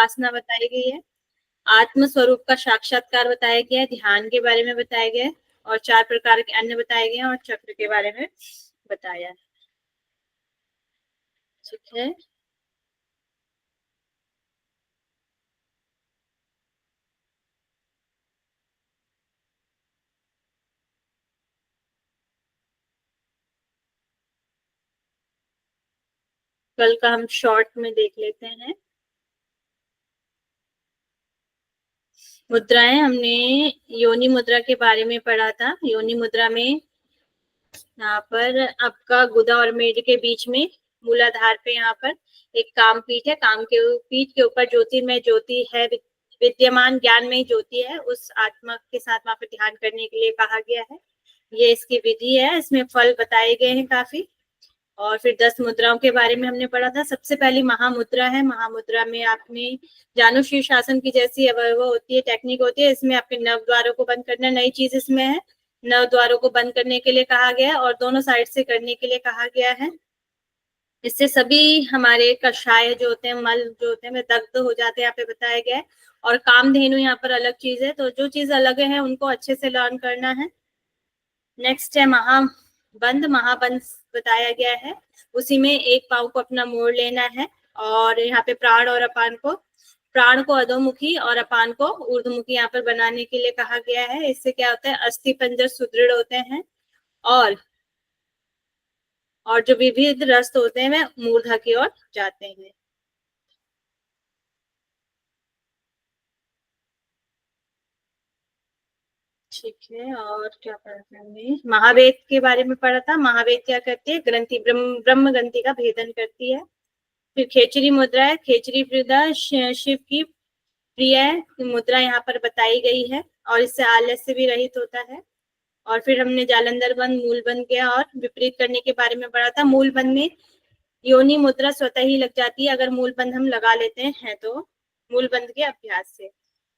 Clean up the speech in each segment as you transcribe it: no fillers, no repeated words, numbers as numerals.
उपासना बताई गई है, आत्म स्वरूप का साक्षात्कार बताया गया है, ध्यान के बारे में बताया गया है, और 4 प्रकार के अन्य बताए गए हैं, और चक्र के बारे में बताया है। ठीक है। कल का हम शॉर्ट में देख लेते हैं। मुद्राएं हमने योनि मुद्रा के बारे में पढ़ा था। योनि मुद्रा में यहाँ पर आपका गुदा और मेढ के बीच में मूलाधार पे यहाँ पर एक काम पीठ है। काम के पीठ के ऊपर ज्योतिर्मय ज्योति है, विद्यमान ज्ञान में ज्योति है। उस आत्मा के साथ वहां पर ध्यान करने के लिए कहा गया है। ये इसकी विधि है, इसमें फल बताए गए हैं काफी। और फिर 10 मुद्राओं के बारे में हमने पढ़ा था। सबसे पहली महामुद्रा है। महामुद्रा में आपने जानो शीर्षासन की जैसी अवयव होती है, टेक्निक होती है, इसमें आपके नव द्वारों को बंद करना नई चीज इसमें है। नव द्वारों को बंद करने के लिए कहा गया है और दोनों साइड से करने के लिए कहा गया है। इससे सभी हमारे कषाय जो होते हैं, मल जो होते हैं, वे दग्ध हो जाते हैं, यहाँ पे बताया गया है। और कामधेनु यहाँ पर अलग चीज है, तो जो चीज अलग है उनको अच्छे से लर्न करना है। नेक्स्ट है महाबंध। महाबंध बताया गया है, उसी में एक पाँव को अपना मोड़ लेना है। और यहाँ पे प्राण और अपान को, प्राण को अधोमुखी और अपान को ऊर्ध्वमुखी यहाँ पर बनाने के लिए कहा गया है। इससे क्या होता है, अस्थि पंजर सुदृढ़ होते हैं और जो विविध रस्त होते हैं वे मूर्धा की ओर जाते हैं। ठीक है। और क्या पढ़ा हमने, महावेद के बारे में पढ़ा था। महावेद क्या करती है, ग्रंथि ब्रह्म ग्रंथि का भेदन करती है। फिर खेचरी मुद्रा है। खेचरी मुद्रा शिव की प्रिय मुद्रा यहाँ पर बताई गई है और इससे आलस्य भी रहित होता है। और फिर हमने जालंधर बंद, मूल बंद के और विपरीत करने के बारे में पढ़ा था। मूल बंद में योनि मुद्रा स्वतः ही लग जाती है अगर मूल बंद हम लगा लेते हैं तो, मूल बंद के अभ्यास से।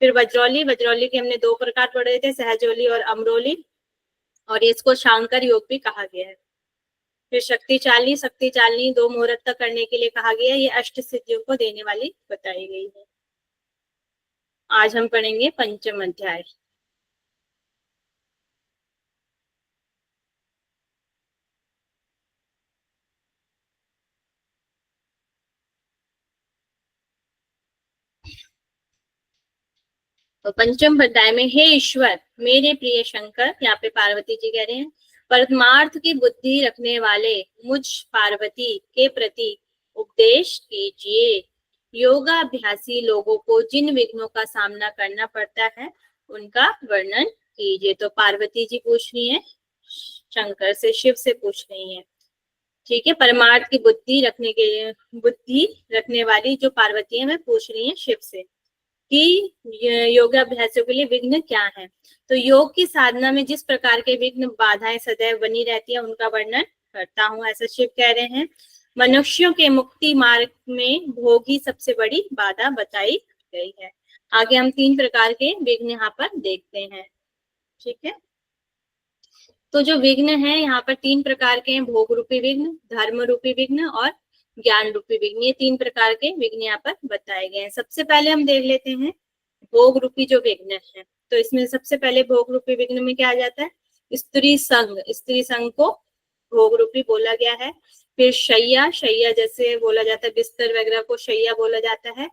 फिर वज्रौली, वज्रौली के हमने 2 प्रकार पढ़े थे, सहजोली और अमरोली, और इसको शांकर योग भी कहा गया है। फिर शक्ति चालनी, शक्ति चालनी 2 मुहूर्त तक करने के लिए कहा गया है। ये अष्ट सिद्धियों को देने वाली बताई गई है। आज हम पढ़ेंगे पंचम अध्याय। तो पंचम अध्याय में, हे ईश्वर मेरे प्रिय शंकर, यहाँ पे पार्वती जी कह रहे हैं, परमार्थ की बुद्धि रखने वाले मुझ पार्वती के प्रति उपदेश कीजिए। योगाभ्यासी लोगों को जिन विघ्नों का सामना करना पड़ता है उनका वर्णन कीजिए। तो पार्वती जी पूछ रही है शंकर से, शिव से पूछ रही है। ठीक है, परमार्थ की बुद्धि रखने वाली जो पार्वती है वे पूछ रही है शिव से कि योगाभ्यासियों के लिए विघ्न क्या है। तो योग की साधना में जिस प्रकार के विघ्न बाधाएं सदैव बनी रहती है उनका वर्णन करता हूँ, ऐसा शिव कह रहे हैं। मनुष्यों के मुक्ति मार्ग में भोग ही सबसे बड़ी बाधा बताई गई है। आगे हम 3 प्रकार के विघ्न यहाँ पर देखते हैं। ठीक है, तो जो विघ्न है यहाँ पर 3 प्रकार के हैं, भोग रूपी विघ्न, धर्म रूपी विघ्न और ज्ञान रूपी विघ्न। ये 3 प्रकार के विघ्न यहाँ पर बताए गए हैं। सबसे पहले हम देख लेते हैं भोग रूपी जो विघ्न है। तो इसमें सबसे पहले भोग रूपी विघ्न में क्या आ जाता है, स्त्री संग। स्त्री संग को भोग रूपी बोला गया है। फिर शैया, शैया जैसे बोला जाता है, बिस्तर वगैरह को शैया बोला जाता है।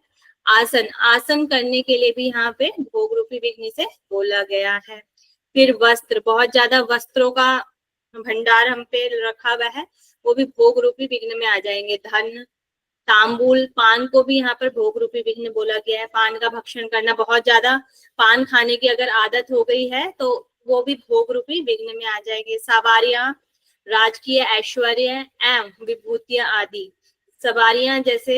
आसन, आसन करने के लिए भी यहाँ पे भोग रूपी विघ्न से बोला गया है। फिर वस्त्र, बहुत ज्यादा वस्त्रों का भंडार हम पे रखा हुआ है, वो भी भोग रूपी विघ्न में आ जाएंगे। धन, तांबुल, पान को भी यहाँ पर भोग रूपी विघ्न बोला गया है। पान का भक्षण करना, बहुत ज्यादा पान खाने की अगर आदत हो गई है तो वो भी भोग रूपी विघ्न में आ जाएंगे। सवारियां, राजकीय ऐश्वर्य एवं विभूतियां आदि। सवारियां जैसे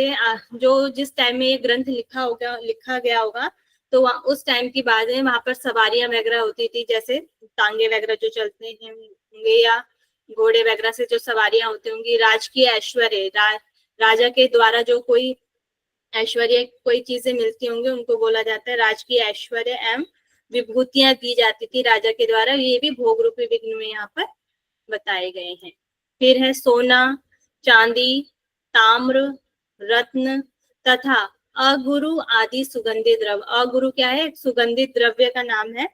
जो जिस टाइम में ये ग्रंथ लिखा गया होगा तो उस टाइम की बात है, वहां पर सवारियां वगैरह होती थी, जैसे टांगे वगैरह जो चलते हैं होंगे या घोड़े वगैरह से जो सवारियां होती होंगी। राजकीय ऐश्वर्य, राजा के द्वारा जो कोई ऐश्वर्य, कोई चीजें मिलती होंगी उनको बोला जाता है राजकीय ऐश्वर्य एवं विभूतियां दी जाती थी राजा के द्वारा, ये भी भोग रूपी विघ्न में यहाँ पर बताए गए हैं। फिर है सोना, चांदी, ताम्र, रत्न तथा अगुरु आदि सुगंधित द्रव्य, अगुरु क्या है, सुगंधित द्रव्य का नाम है,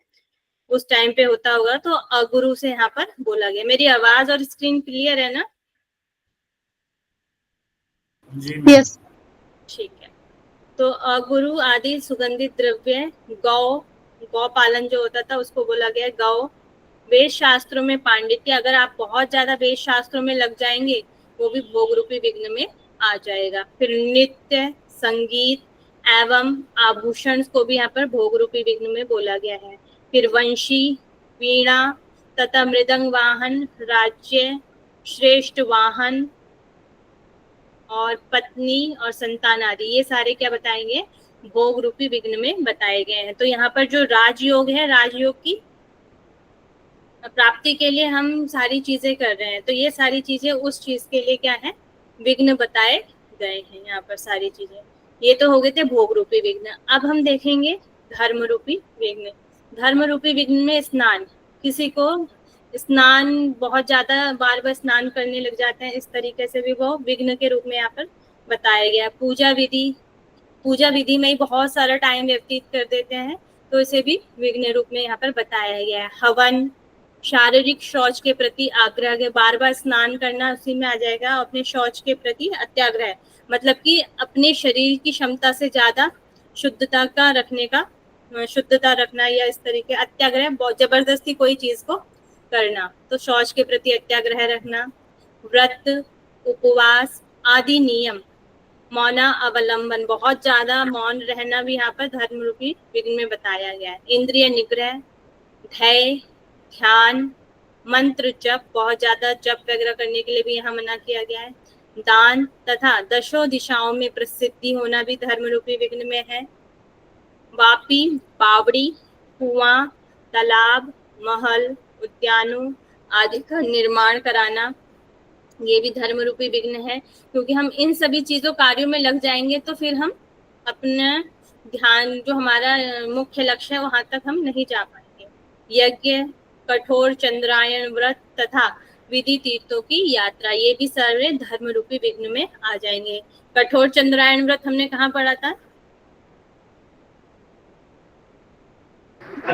उस टाइम पे होता होगा, तो अगुरु से यहाँ पर बोला गया। मेरी आवाज और स्क्रीन क्लियर है ना? यस। ठीक है। तो अगुरु आदि सुगंधित द्रव्य, गौ, गौ पालन जो होता था उसको बोला गया गौ। वेद शास्त्रों में पांडित्य, अगर आप बहुत ज्यादा वेद शास्त्रों में लग जाएंगे वो भी भोग रूपी विघ्न में आ जाएगा। फिर नृत्य, संगीत एवं आभूषण को भी यहाँ पर भोग रूपी विघ्न में बोला गया है। फिर वंशी, वीणा तथा मृदंग वाहन, राज्य, श्रेष्ठ वाहन और पत्नी और संतान आदि, ये सारे क्या बताएंगे, भोग रूपी विघ्न में बताए गए हैं। तो यहाँ पर जो राजयोग है, राजयोग की प्राप्ति के लिए हम सारी चीजें कर रहे हैं, तो ये सारी चीजें उस चीज के लिए क्या है, विघ्न बताए गए हैं यहाँ पर सारी चीजें। ये तो हो गए थे भोग रूपी विघ्न। अब हम देखेंगे धर्म रूपी विघ्न। धर्म रूपी विघ्न में स्नान, किसी को स्नान बहुत ज्यादा बार बार स्नान करने लग जाते हैं, इस तरीके से भी वो विघ्न के रूप में यहाँ पर बताया गया। पूजा विधि, पूजा विधि में ही बहुत सारा टाइम व्यतीत कर देते हैं, तो इसे भी विघ्न रूप में यहाँ पर बताया गया है। हवन, शारीरिक शौच के प्रति आग्रह, के बार बार स्नान करना उसी में आ जाएगा। अपने शौच के प्रति अत्याग्रह, मतलब कि अपने शरीर की क्षमता से ज्यादा शुद्धता का रखने का, शुद्धता रखना, या इस तरीके अत्याग्रह, बहुत जबरदस्ती कोई चीज को करना, तो शौच के प्रति अत्याग्रह रखना। व्रत, उपवास आदि नियम, मौना अवलंबन, बहुत ज्यादा मौन रहना भी यहाँ पर धर्म रूपी विघ्न में बताया गया है। इंद्रिय निग्रह, धैर्य, ध्यान, मंत्र जप, बहुत ज्यादा जप वगैरह करने के लिए भी यहाँ मना किया गया है। दान तथा दशो दिशाओं में प्रसिद्धि होना भी धर्म रूपी विघ्न में है। वापी, बावड़ी, कुआं, तालाब, महल, उद्यानों आदि का निर्माण कराना, ये भी धर्म रूपी विघ्न है, क्योंकि हम इन सभी चीजों कार्यों में लग जाएंगे तो फिर हम अपना ध्यान, जो हमारा मुख्य लक्ष्य है, वहां तक हम नहीं जा पाएंगे। यज्ञ, कठोर चंद्रायन व्रत तथा विधि तीर्थों की यात्रा, ये भी सारे धर्म रूपी विघ्न में आ जाएंगे। कठोर चंद्रायन व्रत हमने कहाँ पढ़ा था?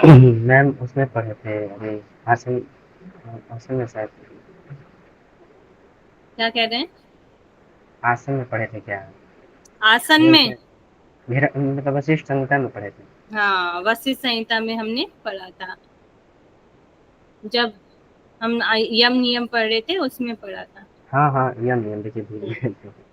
मैम उसमें पढ़े थे अभी आसन, आसन में शायद, क्या कह रहे हैं? आसन में पढ़े थे क्या? आसन में? मतलब वशिष्ठ संहिता में पढ़े थे। हाँ, वशिष्ठ संहिता में हमने पढ़ा था, जब हम यम नियम पढ़ रहे थे उसमें पढ़ा था। हाँ हाँ, यम देखिए भूल गए थे।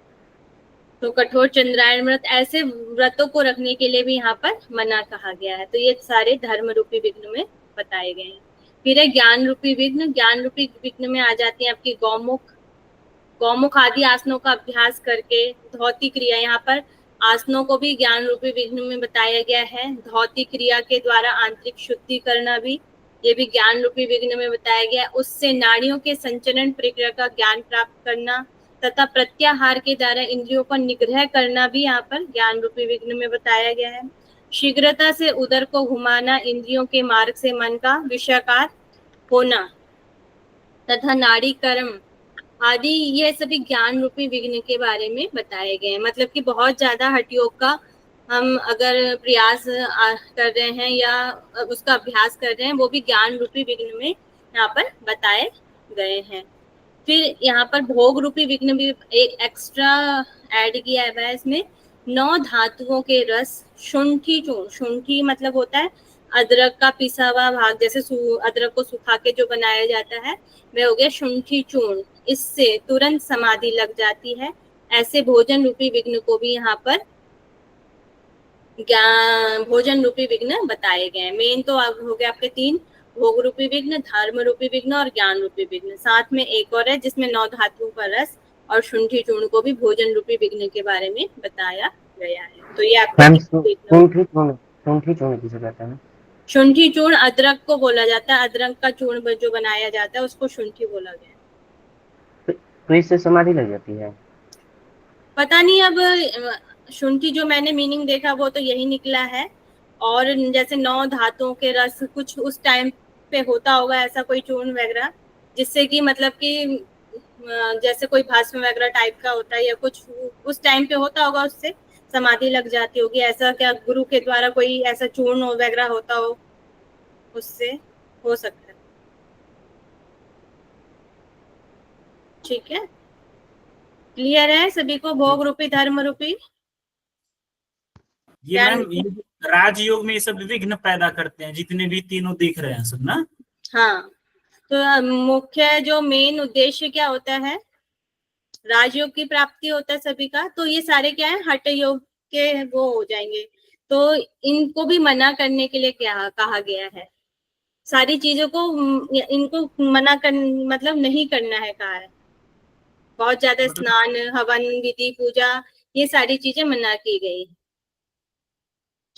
तो कठोर चंद्रायन व्रत, ऐसे व्रतों को रखने के लिए भी यहाँ पर मना कहा गया है। तो ये सारे धर्म रूपी विघ्न में बताए गए हैं। फिर है ज्ञान रूपी विघ्न। ज्ञान रूपी विघ्न में आ जाती है आपकी गौमुख, गौमुख आदि आसनों का अभ्यास करके धौती क्रिया, यहाँ पर आसनों को भी ज्ञान रूपी विघ्न में बताया गया है। धौती क्रिया के द्वारा आंतरिक शुद्धि करना भी, ये भी ज्ञान रूपी विघ्न में बताया गया। उससे नाड़ियों के संचरण प्रक्रिया का ज्ञान प्राप्त करना तथा प्रत्याहार के द्वारा इंद्रियों पर निग्रह करना भी यहाँ पर ज्ञान रूपी विघ्न में बताया गया है। शीघ्रता से उदर को घुमाना, इंद्रियों के मार्ग से मन का विषयाकार होना तथा नाड़ी कर्म आदि, ये सभी ज्ञान रूपी विघ्न के बारे में बताए गए हैं। मतलब कि बहुत ज्यादा हठ योग का हम अगर प्रयास कर रहे हैं या उसका अभ्यास कर रहे हैं, वो भी ज्ञान रूपी विघ्न में यहाँ पर बताए गए हैं। फिर यहाँ पर भोग रूपी विघ्न भी एक एक्स्ट्रा ऐड किया है इसमें। 9 धातुओं के रस, शुंठी चूर्ण, शुंठी मतलब होता है अदरक का पिसा हुआ भाग, जैसे अदरक को सुखा के जो बनाया जाता है वह हो गया शुंठी चूर्ण, इससे तुरंत समाधि लग जाती है। ऐसे भोजन रूपी विघ्न को भी यहाँ पर भोजन रूपी विघ्न बताए गए हैं। मेन तो हो गया आपके 3, भोग रूपी विघ्न, धर्म रूपी विघ्न और ज्ञान रूपी विघ्न। साथ में एक और है जिसमें 9 धातुओं का रस और शुंठी चूर्ण को भी भोजन रूपी विघ्न के बारे में बताया गया है। तो ये आपके मैम 3 शुंठी चूर्ण किसे कहते हैं? शुंठी चूर्ण अदरक को बोला जाता है, अदरक का चूर्ण जो बनाया जाता है उसको शुंठी बोला गया। तो इससे समाधि लग जाती है? पता नहीं, अब शुंठी जो मैंने मीनिंग देखा वो तो यही निकला है। और जैसे 9 धातुओं के रस, कुछ उस टाइम पे होता होगा ऐसा कोई चूर्ण वगैरह, जिससे कि मतलब कि जैसे कोई भास्म वगैरह टाइप का होता है या कुछ उस टाइम पे होता होगा, उससे समाधि लग जाती होगी, ऐसा क्या गुरु के द्वारा कोई ऐसा चूर्ण वगैरह होता हो, उससे हो सकता है। ठीक है, क्लियर है सभी को, भोग रूपी धर्म रूपी ये ज्ञान मैम, रूपी। ये राजयोग में ये सब विघ्न पैदा करते हैं, जितने भी तीनों दिख रहे हैं सब ना। हाँ, तो मुख्य जो मेन उद्देश्य क्या होता है, राजयोग की प्राप्ति होता है सभी का, तो ये सारे क्या है, हठ योग के वो हो जाएंगे। तो इनको भी मना करने के लिए क्या कहा गया है, सारी चीजों को इनको मना कर मतलब नहीं करना है कहा है। बहुत ज्यादा मतलब स्नान, हवन, विधि, पूजा, ये सारी चीजें मना की गई।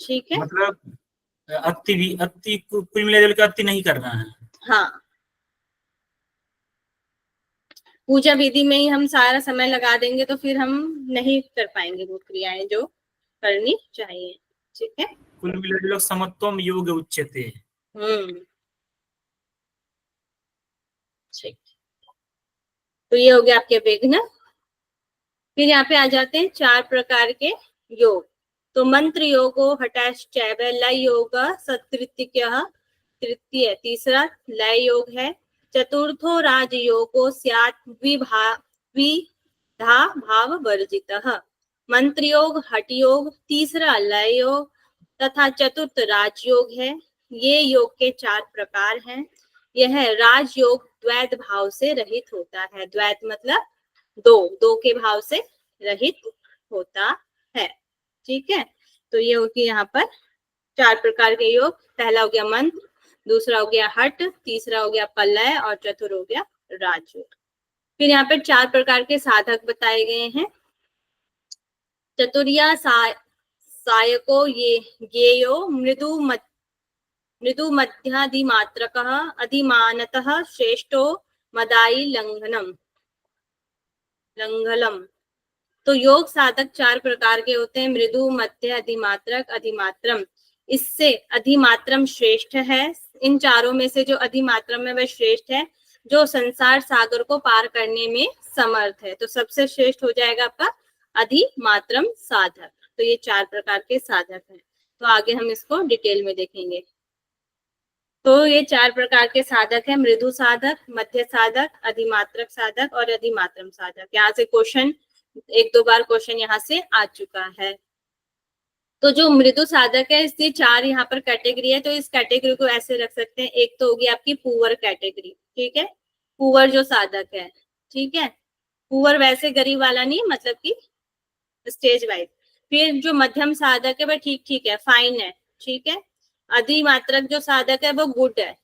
ठीक है, मतलब अति भी, अति कुल मिला के अति नहीं करना है। हाँ, पूजा विधि में ही हम सारा समय लगा देंगे तो फिर हम नहीं कर पाएंगे वो क्रियाएं जो करनी चाहिए। ठीक है, कुल मिला लोग समत्वम योग उच्यते। ठीक, तो ये हो गया आपके विघ्न। फिर यहाँ पे आ जाते हैं 4 प्रकार के योग। तो मंत्र योगो हठाश्चैव, लय योग सतृतीय, तृतीय तीसरा लय योग है। चतुर्थो राजयोगो स्यात् विधा भाव वर्जितः। मंत्र योग, हठ योग, तीसरा लय योग तथा चतुर्थ राजयोग है। ये योग के 4 प्रकार हैं। यह राजयोग द्वैत भाव से रहित होता है। द्वैत मतलब दो के भाव से रहित होता है। ठीक है, तो ये होगी यहाँ पर 4 प्रकार के योग। पहला हो गया मंत्र, दूसरा हो गया हठ, तीसरा हो गया प्रलय और चतुर्थ हो गया राजयोग। फिर यहाँ पर 4 प्रकार के साधक बताए गए हैं। चतुर्या सायको ये ज्ञेयो मृदु मध्यादिमात्रकः अधिमानतः श्रेष्ठो मदाई लंघलम। तो योग साधक 4 प्रकार के होते हैं, मृदु, मध्य, अधिमात्रक, अधिमात्रम। इससे अधिमात्रम श्रेष्ठ है। इन चारों में से जो अधिमात्रम है वह श्रेष्ठ है, जो संसार सागर को पार करने में समर्थ है। तो सबसे श्रेष्ठ हो जाएगा आपका अधिमात्रम साधक। तो ये 4 प्रकार के साधक हैं। तो आगे हम इसको डिटेल में देखेंगे। तो ये 4 प्रकार के साधक है, मृदु साधक, मध्य साधक, अधिमात्रक साधक और अधिमात्रम साधक। यहाँ से क्वेश्चन 1-2 बार क्वेश्चन यहाँ से आ चुका है। तो जो मृदु साधक है, इसकी 4 यहाँ पर कैटेगरी है। तो इस कैटेगरी को ऐसे रख सकते हैं। एक तो होगी आपकी पुअर कैटेगरी। ठीक है, पुअर जो साधक है, ठीक है, पुअर वैसे गरीब वाला नहीं, मतलब कि स्टेज वाइज। फिर जो मध्यम साधक है वह ठीक ठीक है, फाइन है। ठीक है, अधिमात्रक जो साधक है वो गुड है,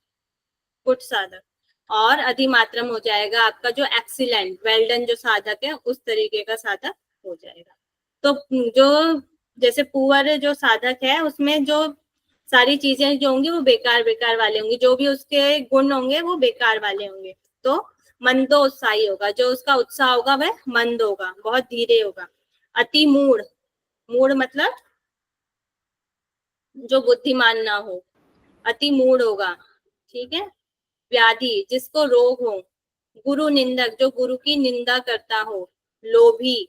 गुड साधक। और अधिमात्रम हो जाएगा आपका जो एक्सीलेंट, वेल डन जो साधक है, उस तरीके का साधक हो जाएगा। तो जो जैसे पुअर जो साधक है, उसमें जो सारी चीजें जो होंगी वो बेकार बेकार वाले होंगे, जो भी उसके गुण होंगे वो बेकार वाले होंगे। तो मंदोत्साही होगा, जो उसका उत्साह होगा वह मंद होगा, बहुत धीरे होगा। अति मूढ़, मूढ़ मतलब जो बुद्धिमान ना हो, अति मूढ़ होगा। ठीक है, व्याधि जिसको रोग हो। गुरु निंदक, जो गुरु की निंदा करता हो। लोभी,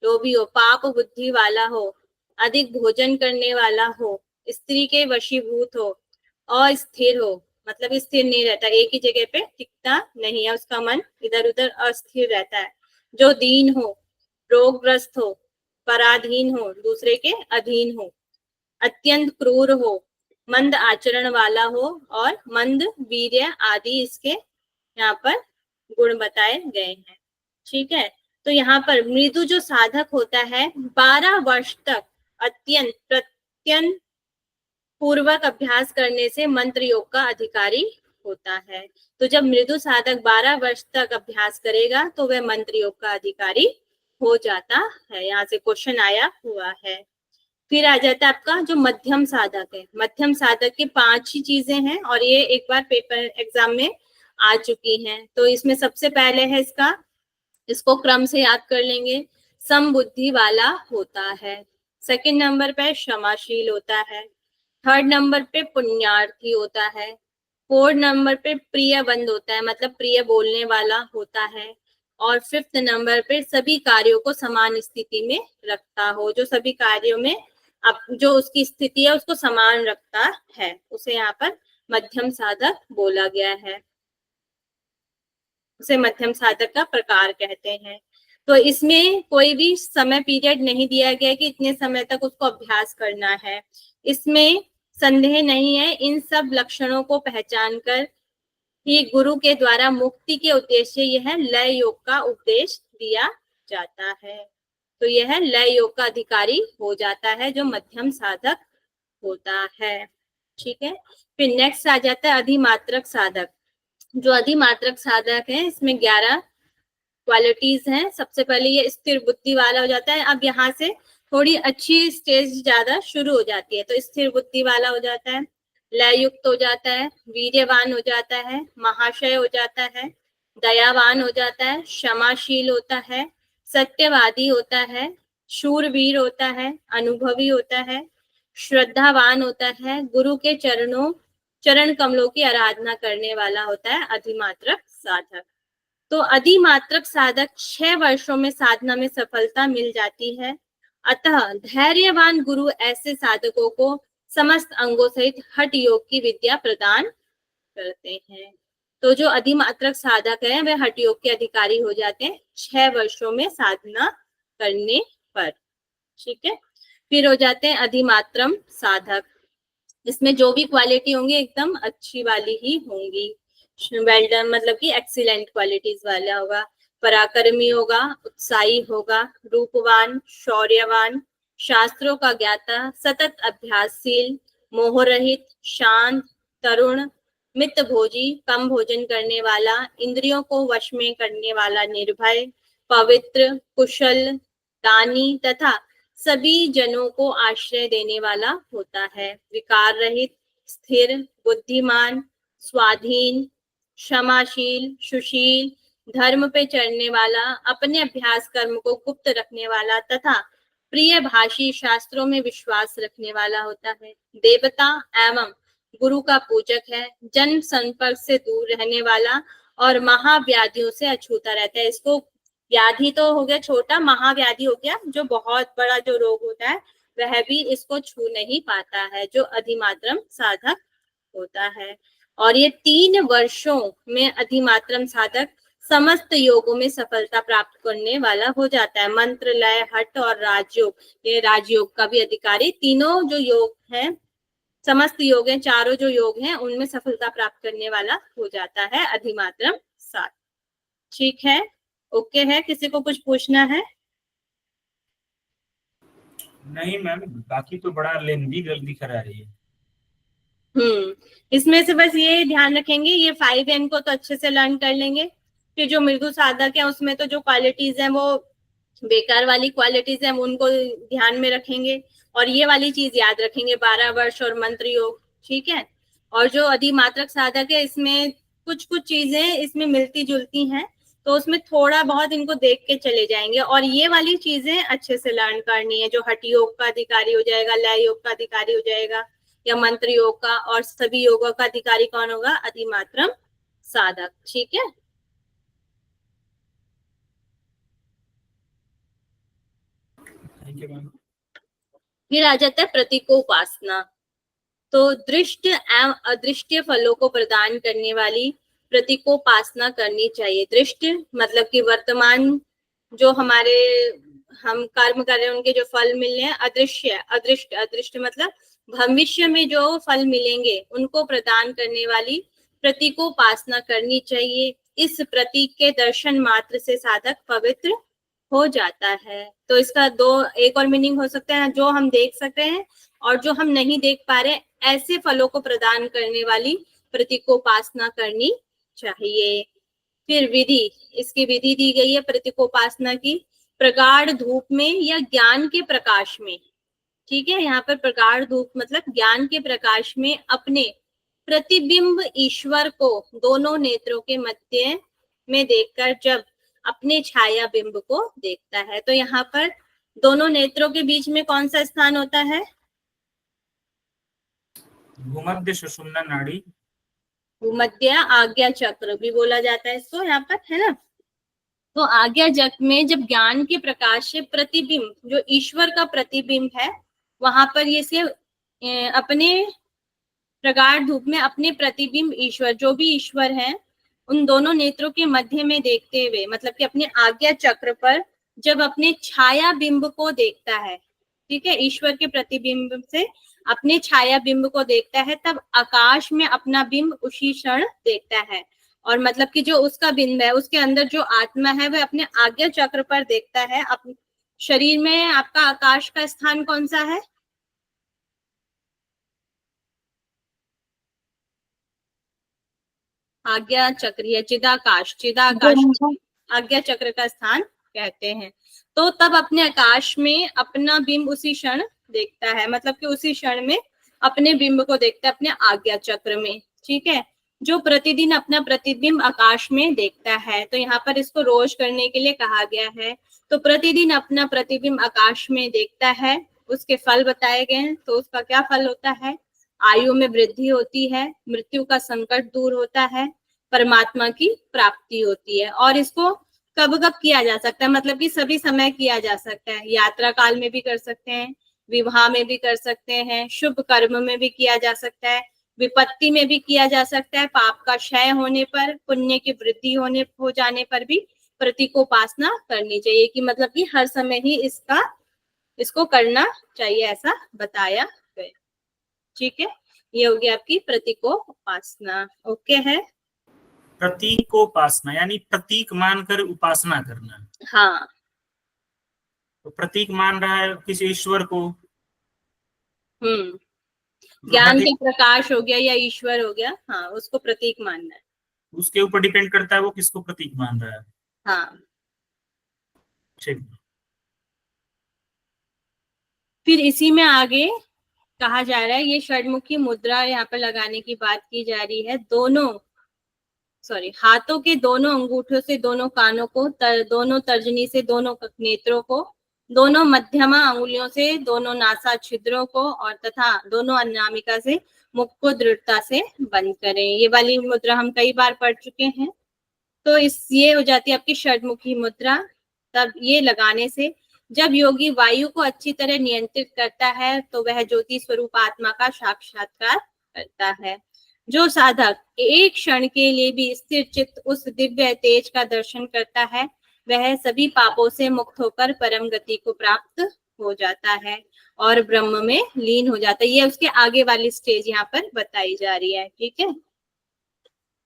लोभी हो, पाप बुद्धि वाला हो, अधिक भोजन करने वाला हो, स्त्री के वशीभूत हो, अस्थिर हो, मतलब स्थिर नहीं रहता, एक ही जगह पे टिकता नहीं है, उसका मन इधर उधर अस्थिर रहता है। जो दीन हो, रोगग्रस्त हो, पराधीन हो, दूसरे के अधीन हो, अत्यंत क्रूर हो, मंद आचरण वाला हो और मंद वीर्य आदि इसके यहाँ पर गुण बताए गए हैं। ठीक है, तो यहाँ पर मृदु जो साधक होता है, 12 वर्ष तक अत्यंत प्रत्यंत पूर्वक अभ्यास करने से मंत्र योग का अधिकारी होता है। तो जब मृदु साधक 12 वर्ष तक अभ्यास करेगा तो वह मंत्र योग का अधिकारी हो जाता है। यहाँ से क्वेश्चन आया हुआ है। फिर आ जाता है आपका जो मध्यम साधक है। मध्यम साधक की 5 ही चीजें हैं और ये एक बार पेपर एग्जाम में आ चुकी हैं। तो इसमें सबसे पहले है इसको क्रम से याद कर लेंगे। समबुद्धि वाला होता है, सेकंड नंबर पे क्षमाशील होता है, थर्ड नंबर पे पुण्यार्थी होता है, फोर्थ नंबर पे प्रिय बंद होता है, मतलब प्रिय बोलने वाला होता है, और 5th नंबर पे सभी कार्यों को समान स्थिति में रखता हो, जो सभी कार्यों में अब जो उसकी स्थिति है उसको समान रखता है, उसे यहाँ पर मध्यम साधक बोला गया है, उसे मध्यम साधक का प्रकार कहते हैं। तो इसमें कोई भी समय पीरियड नहीं दिया गया कि इतने समय तक उसको अभ्यास करना है, इसमें संदेह नहीं है। इन सब लक्षणों को पहचान कर ही गुरु के द्वारा मुक्ति के उद्देश्य यह लय योग का उपदेश दिया जाता है। तो यह लय योग का अधिकारी हो जाता है जो मध्यम साधक होता है। ठीक है, फिर नेक्स्ट आ जाता है अधिमात्रक साधक। जो अधिमात्रक साधक है इसमें 11 क्वालिटीज हैं। सबसे पहले ये स्थिर बुद्धि वाला हो जाता है। अब यहाँ से थोड़ी अच्छी स्टेज ज्यादा शुरू हो जाती है, तो स्थिर बुद्धि वाला हो जाता है, लय युक्त हो जाता है, वीर्यवान हो जाता है, महाशय हो जाता है, दयावान हो जाता है, क्षमाशील होता है, सत्यवादी होता है, शूरवीर होता है, अनुभवी होता है, श्रद्धावान होता है, गुरु के चरण कमलों की आराधना करने वाला होता है अधिमात्रक साधक। तो अधिमात्रक साधक 6 वर्षों में साधना में सफलता मिल जाती है। अतः धैर्यवान गुरु ऐसे साधकों को समस्त अंगों सहित हठ योग की विद्या प्रदान करते हैं। तो जो अधिमात्रक साधक है वे हठ योग के अधिकारी हो जाते हैं 6 वर्षों में साधना करने पर। ठीक है, फिर हो जाते हैं अधिमात्रम साधक। इसमें जो भी क्वालिटी होंगी एकदम अच्छी वाली ही होंगी, वेल डन मतलब कि एक्सीलेंट क्वालिटीज वाला होगा, पराक्रमी होगा, उत्साही होगा, रूपवान, शौर्यवान, शास्त्रों का ज्ञाता, सतत अभ्यासशील, मोहरहित, शांत, तरुण, मितभोजी, कम भोजन करने वाला, इंद्रियों को वश में करने वाला, निर्भय, पवित्र, कुशल, दानी तथा सभी जनों को आश्रय देने वाला होता है, विकार रहित, स्थिर, बुद्धिमान, स्वाधीन, क्षमाशील, सुशील, धर्म पे चलने वाला, अपने अभ्यास कर्म को गुप्त रखने वाला तथा प्रिय भाषी, शास्त्रों में विश्वास रखने वाला होता है, देवता एवं गुरु का पूजक है, जन्म संपर्क से दूर रहने वाला और महाव्याधियों से अछूता रहता है। इसको व्याधि तो हो गया छोटा, महाव्याधि हो गया जो बहुत बड़ा जो रोग होता है वह भी इसको छू नहीं पाता है, जो अधिमात्रम साधक होता है। और ये 3 वर्षों में अधिमात्रम साधक समस्त योगों में सफलता प्राप्त करने वाला हो जाता है। मंत्र, लय, हठ और राजयोग, ये राजयोग का भी अधिकारी, तीनों जो योग हैं, समस्त योग हैं, चारों जो योग हैं उनमें सफलता प्राप्त करने वाला हो जाता है अधिमात्रम साधक। ठीक है, ओके है, किसी को कुछ पूछना है? नहीं मैम, बाकी तो बड़ा लेंदी जल्दी करा रही है। इसमें से बस ये ध्यान रखेंगे, ये 5M को तो अच्छे से लर्न कर लेंगे। फिर जो मृदु साधक है उसमें तो जो क्वालिटीज हैं वो बेकार वाली क्वालिटीज हैं उनको ध्यान में रखेंगे, और ये वाली चीज याद रखेंगे 12 वर्ष और मंत्र योग। ठीक है, और जो अधिमात्रक साधक है इसमें कुछ कुछ चीजें इसमें मिलती जुलती हैं, तो उसमें थोड़ा बहुत इनको देख के चले जाएंगे, और ये वाली चीजें अच्छे से लर्न करनी है। जो हठ योग का अधिकारी हो जाएगा, लय योग का अधिकारी हो जाएगा, या मंत्र योग का, और सभी योगों का अधिकारी कौन होगा? अधिमात्रम साधक। ठीक है, थैंक यू मैम। फिर आ जाता है प्रतीकोपासना। तो दृष्ट एवं अदृष्ट फलों को प्रदान करने वाली प्रतीकोपासना करनी चाहिए। दृष्ट मतलब कि वर्तमान जो हमारे हम कर्म कर रहे हैं उनके जो फल मिल रहे हैं, अदृश्य, अदृष्ट, अदृष्ट मतलब भविष्य में जो फल मिलेंगे उनको प्रदान करने वाली प्रतीकोपासना करनी चाहिए। इस प्रतीक के दर्शन मात्र से साधक पवित्र हो जाता है। तो इसका एक और मीनिंग हो सकता है, जो हम देख सकते हैं और जो हम नहीं देख पा रहे, ऐसे फलों को प्रदान करने वाली प्रतीकोपासना करनी चाहिए। फिर विधि, इसकी विधि दी गई है प्रतीकोपासना की, प्रगाढ़ धूप में या ज्ञान के प्रकाश में। ठीक है, यहाँ पर प्रगाढ़ धूप मतलब ज्ञान के प्रकाश में अपने प्रतिबिंब ईश्वर को दोनों नेत्रों के मध्य में देखकर जब अपने छाया बिंब को देखता है। तो यहाँ पर दोनों नेत्रों के बीच में कौन सा स्थान होता है? भूमध्य सुषुम्ना नाड़ी। भूमध्य आज्ञा चक्र भी बोला जाता है इसको यहाँ पर, है ना। तो आज्ञा चक्र में जब ज्ञान के प्रकाश से प्रतिबिंब, जो ईश्वर का प्रतिबिंब है, वहां पर ये से अपने प्रगाढ़ धूप में अपने प्रतिबिंब ईश्वर, जो भी ईश्वर है, उन दोनों नेत्रों के मध्य में देखते हुए, मतलब कि अपने आज्ञा चक्र पर जब अपने छाया बिंब को देखता है, ठीक है, ईश्वर के प्रतिबिंब से अपने छाया बिंब को देखता है, तब आकाश में अपना बिंब उसी क्षण देखता है। और मतलब कि जो उसका बिंब है, उसके अंदर जो आत्मा है, वह अपने आज्ञा चक्र पर देखता है। अपने शरीर में आपका आकाश का स्थान कौन सा है? आज्ञा चक्र या चिदाकाश, चिदाकाश आज्ञा चक्र का स्थान कहते हैं। तो तब अपने आकाश में अपना बिंब उसी क्षण देखता है, मतलब कि उसी क्षण में अपने बिंब को देखता है अपने आज्ञा चक्र में, ठीक है, जो प्रतिदिन अपना प्रतिबिंब आकाश में देखता है। तो यहाँ पर इसको रोज करने के लिए कहा गया है। तो प्रतिदिन अपना प्रतिबिंब आकाश में देखता है, उसके फल बताए गए हैं। तो उसका क्या फल होता है? आयु में वृद्धि होती है, मृत्यु का संकट दूर होता है, परमात्मा की प्राप्ति होती है। और इसको कब कब किया जा सकता है? मतलब कि सभी समय किया जा सकता है। यात्रा काल में भी कर सकते हैं, विवाह में भी कर सकते हैं, शुभ कर्म में भी किया जा सकता है, विपत्ति में भी किया जा सकता है, पाप का क्षय होने पर, पुण्य की वृद्धि हो जाने पर भी प्रतीकोपासना करनी चाहिए। कि मतलब कि हर समय ही इसको करना चाहिए, ऐसा बताया गया। ठीक है, ये होगी आपकी प्रतीकोपासना। ओके है। प्रतीकोपासना यानी प्रतीक मानकर उपासना करना। हाँ, तो प्रतीक मान रहा है किसी ईश्वर को, ज्ञान के प्रकाश हो गया या ईश्वर हो गया, हाँ, उसको प्रतीक मानना है। उसके ऊपर डिपेंड करता है वो किसको प्रतीक मान रहा है। हाँ, ठीक। फिर इसी में आगे कहा जा रहा है, ये षडमुखी मुद्रा यहाँ पर लगाने की बात की जा रही है। हाथों के दोनों अंगूठों से दोनों कानों को, दोनों तर्जनी से दोनों नेत्रों को, दोनों मध्यमा अंगुलियों से दोनों नासा छिद्रों को, और तथा दोनों अनामिका से मुख को दृढ़ता से बंद करें। ये वाली मुद्रा हम कई बार पढ़ चुके हैं। तो ये हो जाती है आपकी षडमुखी मुद्रा। तब ये लगाने से जब योगी वायु को अच्छी तरह नियंत्रित करता है, तो वह ज्योति स्वरूप आत्मा का साक्षात्कार करता है। जो साधक एक क्षण के लिए भी स्थिर चित्त उस दिव्य तेज का दर्शन करता है, वह सभी पापों से मुक्त होकर परम गति को प्राप्त हो जाता है और ब्रह्म में लीन हो जाता है। ये उसके आगे वाली स्टेज यहाँ पर बताई जा रही है। ठीक है,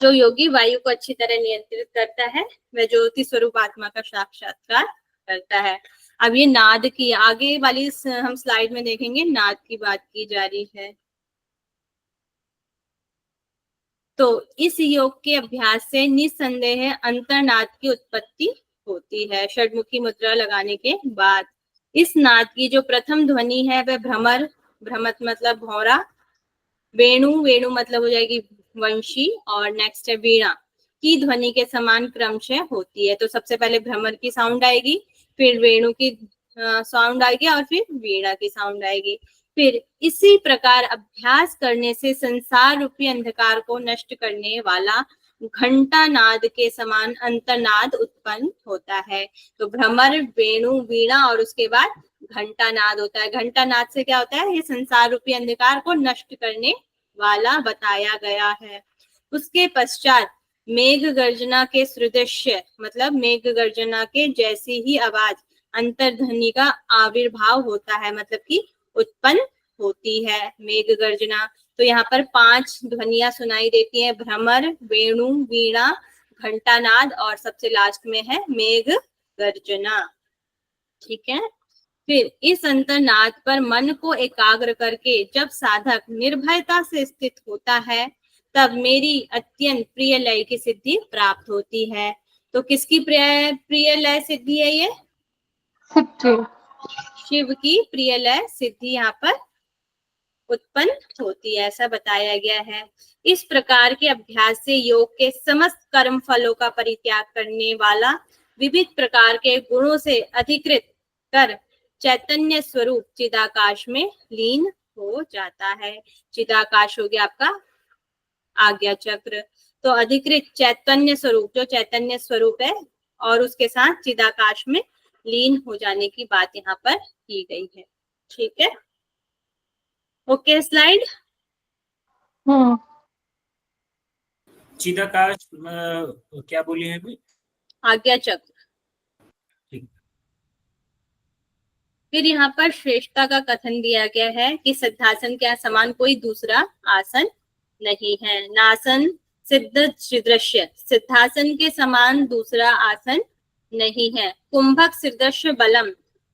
जो योगी वायु को अच्छी तरह नियंत्रित करता है, वह ज्योति स्वरूप आत्मा का साक्षात्कार करता है। अब ये नाद की आगे वाली हम स्लाइड में देखेंगे, नाद की बात की जा रही है। तो इस योग के अभ्यास से निस्संदेह अंतर्नाद की उत्पत्ति होती है। षडमुखी मुद्रा लगाने के बाद इस नाद की जो प्रथम ध्वनि है, वह भ्रमर, भ्रमत मतलब भौरा, वेणु, वेणु मतलब हो जाएगी वंशी, और नेक्स्ट है वीणा की ध्वनि के समान क्रमशः होती है। तो सबसे पहले भ्रमर की साउंड आएगी, फिर वेणु की साउंड आएगी, और फिर वीणा की साउंड आएगी। फिर इसी प्रकार अभ्यास करने से संसार रूपी अंधकार को नष्ट करने वाला घंटा नाद के समान अंतर्नाद उत्पन्न होता है। तो भ्रमर, वेणु, वीणा और उसके बाद घंटा नाद होता है। घंटा नाद से क्या होता है? ये संसार रूपी अंधकार को नष्ट करने वाला बताया गया है। उसके पश्चात मेघ गर्जना के सदृश्य, मतलब मेघ गर्जना के जैसी ही आवाज अंतर्ध्वनि का आविर्भाव होता है, मतलब कि उत्पन्न होती है मेघ गर्जना। तो यहाँ पर 5 ध्वनियां सुनाई देती हैं, भ्रमर, वेणु, वीणा, घंटानाद और सबसे लास्ट में है मेघ गर्जना। ठीक है, फिर इस अंतर्नाद पर मन को एकाग्र करके जब साधक निर्भयता से स्थित होता है, तब मेरी अत्यंत प्रिय लय की सिद्धि प्राप्त होती है। तो किसकी प्रिय लय सिद्धि है? ये शिव की प्रिय लय सिद्धि यहाँ पर उत्पन्न होती है, ऐसा बताया गया है। इस प्रकार के अभ्यास से योग के समस्त कर्म फलों का परित्याग करने वाला विविध प्रकार के गुणों से अधिकृत कर चैतन्य स्वरूप चिदाकाश में लीन हो जाता है। चिदाकाश हो गया आपका आज्ञा चक्र। तो अधिकृत चैतन्य स्वरूप, जो चैतन्य स्वरूप है, और उसके साथ चिदाकाश में लीन हो जाने की बात यहाँ पर की गई है। ठीक है, ओके स्लाइड। चिदाकाश क्या बोली है अभी? आज्ञा चक्र। ठीक। फिर यहाँ पर श्रेष्ठता का कथन दिया गया है कि सिद्धासन के समान कोई दूसरा आसन नहीं है। नासन सिद्ध दृश्य, सिद्धासन के समान दूसरा आसन नहीं है। कुंभक सदृश्य बलम,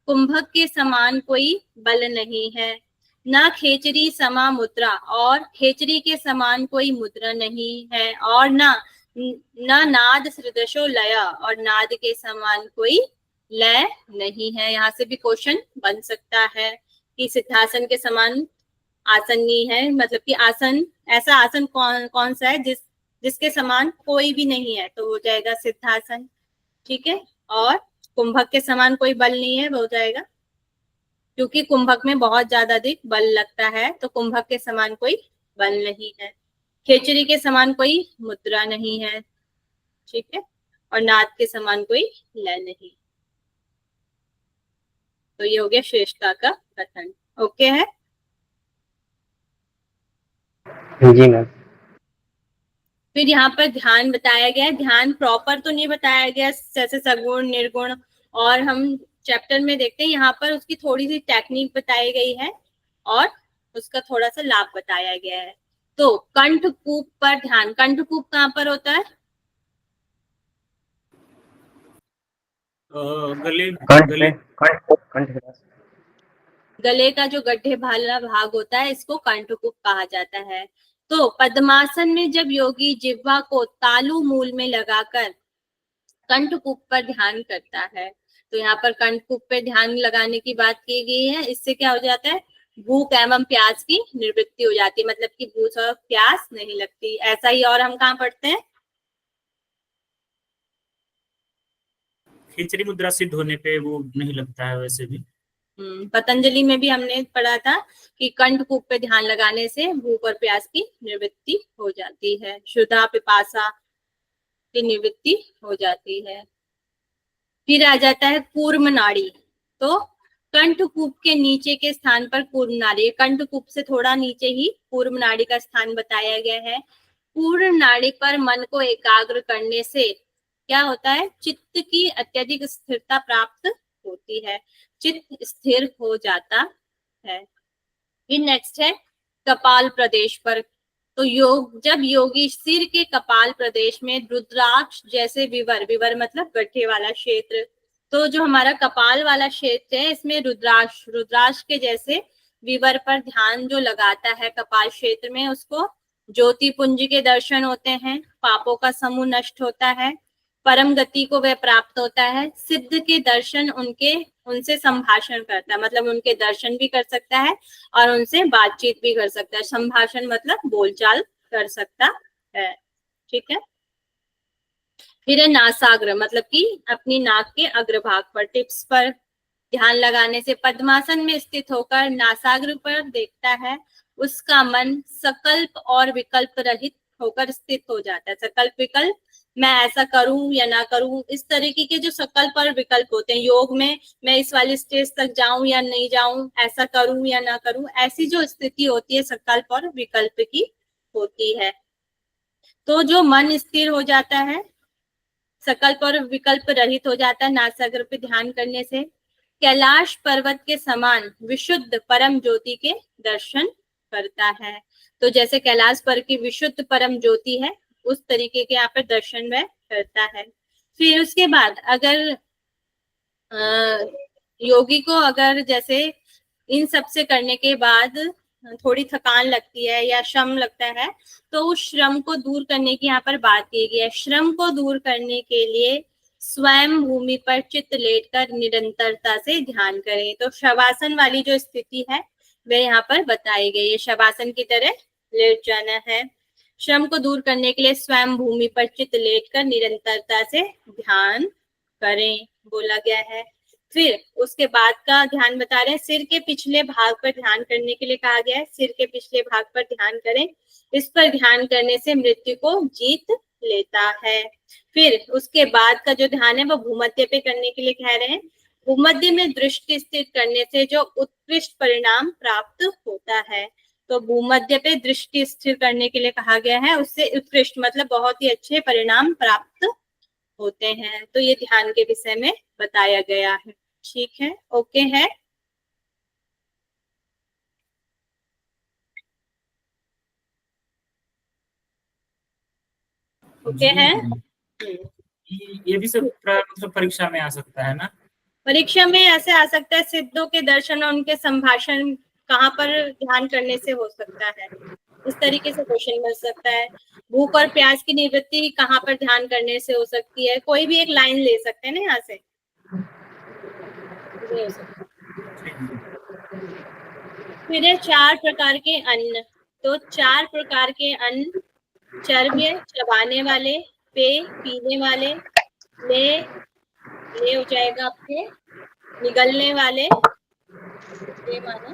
कुंभक के समान कोई बल नहीं है। न खेचरी समा मुद्रा, और खेचरी के समान कोई मुद्रा नहीं है। और न नाद सदृशो लय, और नाद के समान कोई लय नहीं है। यहाँ से भी क्वेश्चन बन सकता है कि सिद्धासन के समान आसन नहीं है, मतलब कि आसन, ऐसा आसन कौन सा है जिसके समान कोई भी नहीं है, तो हो जाएगा सिद्धासन। ठीक है, और कुंभक के समान कोई बल नहीं है, वो हो जाएगा, क्योंकि कुंभक में बहुत ज्यादा अधिक बल लगता है, तो कुंभक के समान कोई बल नहीं है। खेचरी के समान कोई मुद्रा नहीं है, ठीक है, और नाद के समान कोई लय नहीं। तो ये हो गया श्रेष्ठता का कथन। ओके है, जी मैम। फिर यहाँ पर ध्यान बताया गया है। ध्यान प्रॉपर तो नहीं बताया गया, जैसे सगुण निर्गुण, और हम चैप्टर में देखते हैं यहाँ पर उसकी थोड़ी सी टेक्निक बताई गई है और उसका थोड़ा सा लाभ बताया गया है। तो कंठकूप पर ध्यान, कंठकूप कहाँ पर होता है? गले कंठ गले पे, कंठ के पास। गले का जो गड्ढे वाला भाग होता है, इसको कंठकूप कहा जाता है। तो पद्मासन में जब योगी जिह्वा को तालु मूल में लगाकर कंठकूप पर ध्यान करता है, तो यहाँ पर कंठकूप पे ध्यान लगाने की बात की गई है। इससे क्या हो जाता है? भूख एवं प्यास की निवृत्ति हो जाती है, मतलब कि भूख और प्यास नहीं लगती। ऐसा ही और हम कहाँ पढ़ते हैं? खिचड़ी मुद्रा सिद्ध होने पे वो नहीं लगता है वैसे भी। पतंजलि में भी हमने पढ़ा था कि कंठकूप पे ध्यान लगाने से भूख और प्यास की निवृत्ति हो जाती है, क्षुधा पिपासा की निवृत्ति हो जाती है। फिर आ जाता है कूर्म नाड़ी। तो कंठकूप के नीचे के स्थान पर कूर्म नाड़ी, कंठकूप से थोड़ा नीचे ही कूर्म नाड़ी का स्थान बताया गया है। कूर्म नाड़ी पर मन को एकाग्र करने से क्या होता है? चित्त की अत्यधिक स्थिरता प्राप्त होती है, चित्त स्थिर हो जाता है। फिर नेक्स्ट है कपाल प्रदेश पर। तो जब योगी सिर के कपाल प्रदेश में रुद्राक्ष जैसे विवर, विवर मतलब गड्ढे वाला क्षेत्र, तो जो हमारा कपाल वाला क्षेत्र है, इसमें रुद्राक्ष के जैसे विवर पर ध्यान जो लगाता है कपाल क्षेत्र में, उसको ज्योति पुंज के दर्शन होते हैं, पापों का समूह नष्ट होता है, परम गति को वह प्राप्त होता है, सिद्ध के दर्शन उनसे संभाषण करता है, मतलब उनके दर्शन भी कर सकता है और उनसे बातचीत भी कर सकता है। संभाषण मतलब बोलचाल कर सकता है, ठीक है। फिर है नासाग्र, मतलब कि अपनी नाक के अग्रभाग पर, टिप्स पर ध्यान लगाने से पद्मासन में स्थित होकर नासाग्र पर देखता है, उसका मन सकल्प और विकल्प रहित होकर स्थित हो जाता है। सकल्प विकल्प, मैं ऐसा करूं या ना करूं, इस तरीके के जो संकल्प और विकल्प होते हैं योग में, मैं इस वाली स्टेज तक जाऊं या नहीं जाऊं, ऐसा करूं या ना करूं, ऐसी जो स्थिति होती है संकल्प और विकल्प की होती है। तो जो मन स्थिर हो जाता है, संकल्प और विकल्प रहित हो जाता है नासाग्र पे ध्यान करने से, कैलाश पर्वत के समान विशुद्ध परम ज्योति के दर्शन करता है। तो जैसे कैलाश पर्वत की विशुद्ध परम ज्योति है, उस तरीके के यहाँ पर दर्शन वह करता है। फिर उसके बाद अगर योगी को अगर जैसे इन सब से करने के बाद थोड़ी थकान लगती है या श्रम लगता है, तो उस श्रम को दूर करने की यहाँ पर बात की गई है। श्रम को दूर करने के लिए स्वयं भूमि पर चित्त लेटकर निरंतरता से ध्यान करें। तो शवासन वाली जो स्थिति है वह यहाँ पर बताई गई है, शवासन की तरह लेट जाना है। श्रम को दूर करने के लिए स्वयं भूमि पर चित्त लेटकर निरंतरता से ध्यान करें, बोला गया है। फिर उसके बाद का ध्यान बता रहे हैं, सिर के पिछले भाग पर ध्यान करने के लिए कहा गया है। सिर के पिछले भाग पर ध्यान करें, इस पर ध्यान करने से मृत्यु को जीत लेता है। फिर उसके बाद का जो ध्यान है वो भूमध्य पे करने के लिए कह रहे हैं। भूमध्य में दृष्टि स्थित करने से जो उत्कृष्ट परिणाम प्राप्त होता है, तो भूमध्य पे दृष्टि स्थिर करने के लिए कहा गया है, उससे उत्कृष्ट मतलब बहुत ही अच्छे परिणाम प्राप्त होते हैं। तो ये ध्यान के विषय में बताया गया है। ठीक है, ओके है। ओके है। ये भी सब मतलब परीक्षा में आ सकता है ना? परीक्षा में ऐसे आ सकता है, सिद्धों के दर्शन और उनके संभाषण कहाँ पर ध्यान करने से हो सकता है, इस तरीके से क्वेश्चन मिल सकता है। भूख और प्यास की निवृत्ति कहाँ पर ध्यान करने से हो सकती है, कोई भी एक लाइन ले सकते हैं ना यहाँ से, ये हो सकता है। फिर है 4 प्रकार के अन्न। तो 4 प्रकार के अन्न, चर्व्य चबाने वाले, पेय पीने वाले, ले हो जाएगा आपके निगलने वाले, ये माना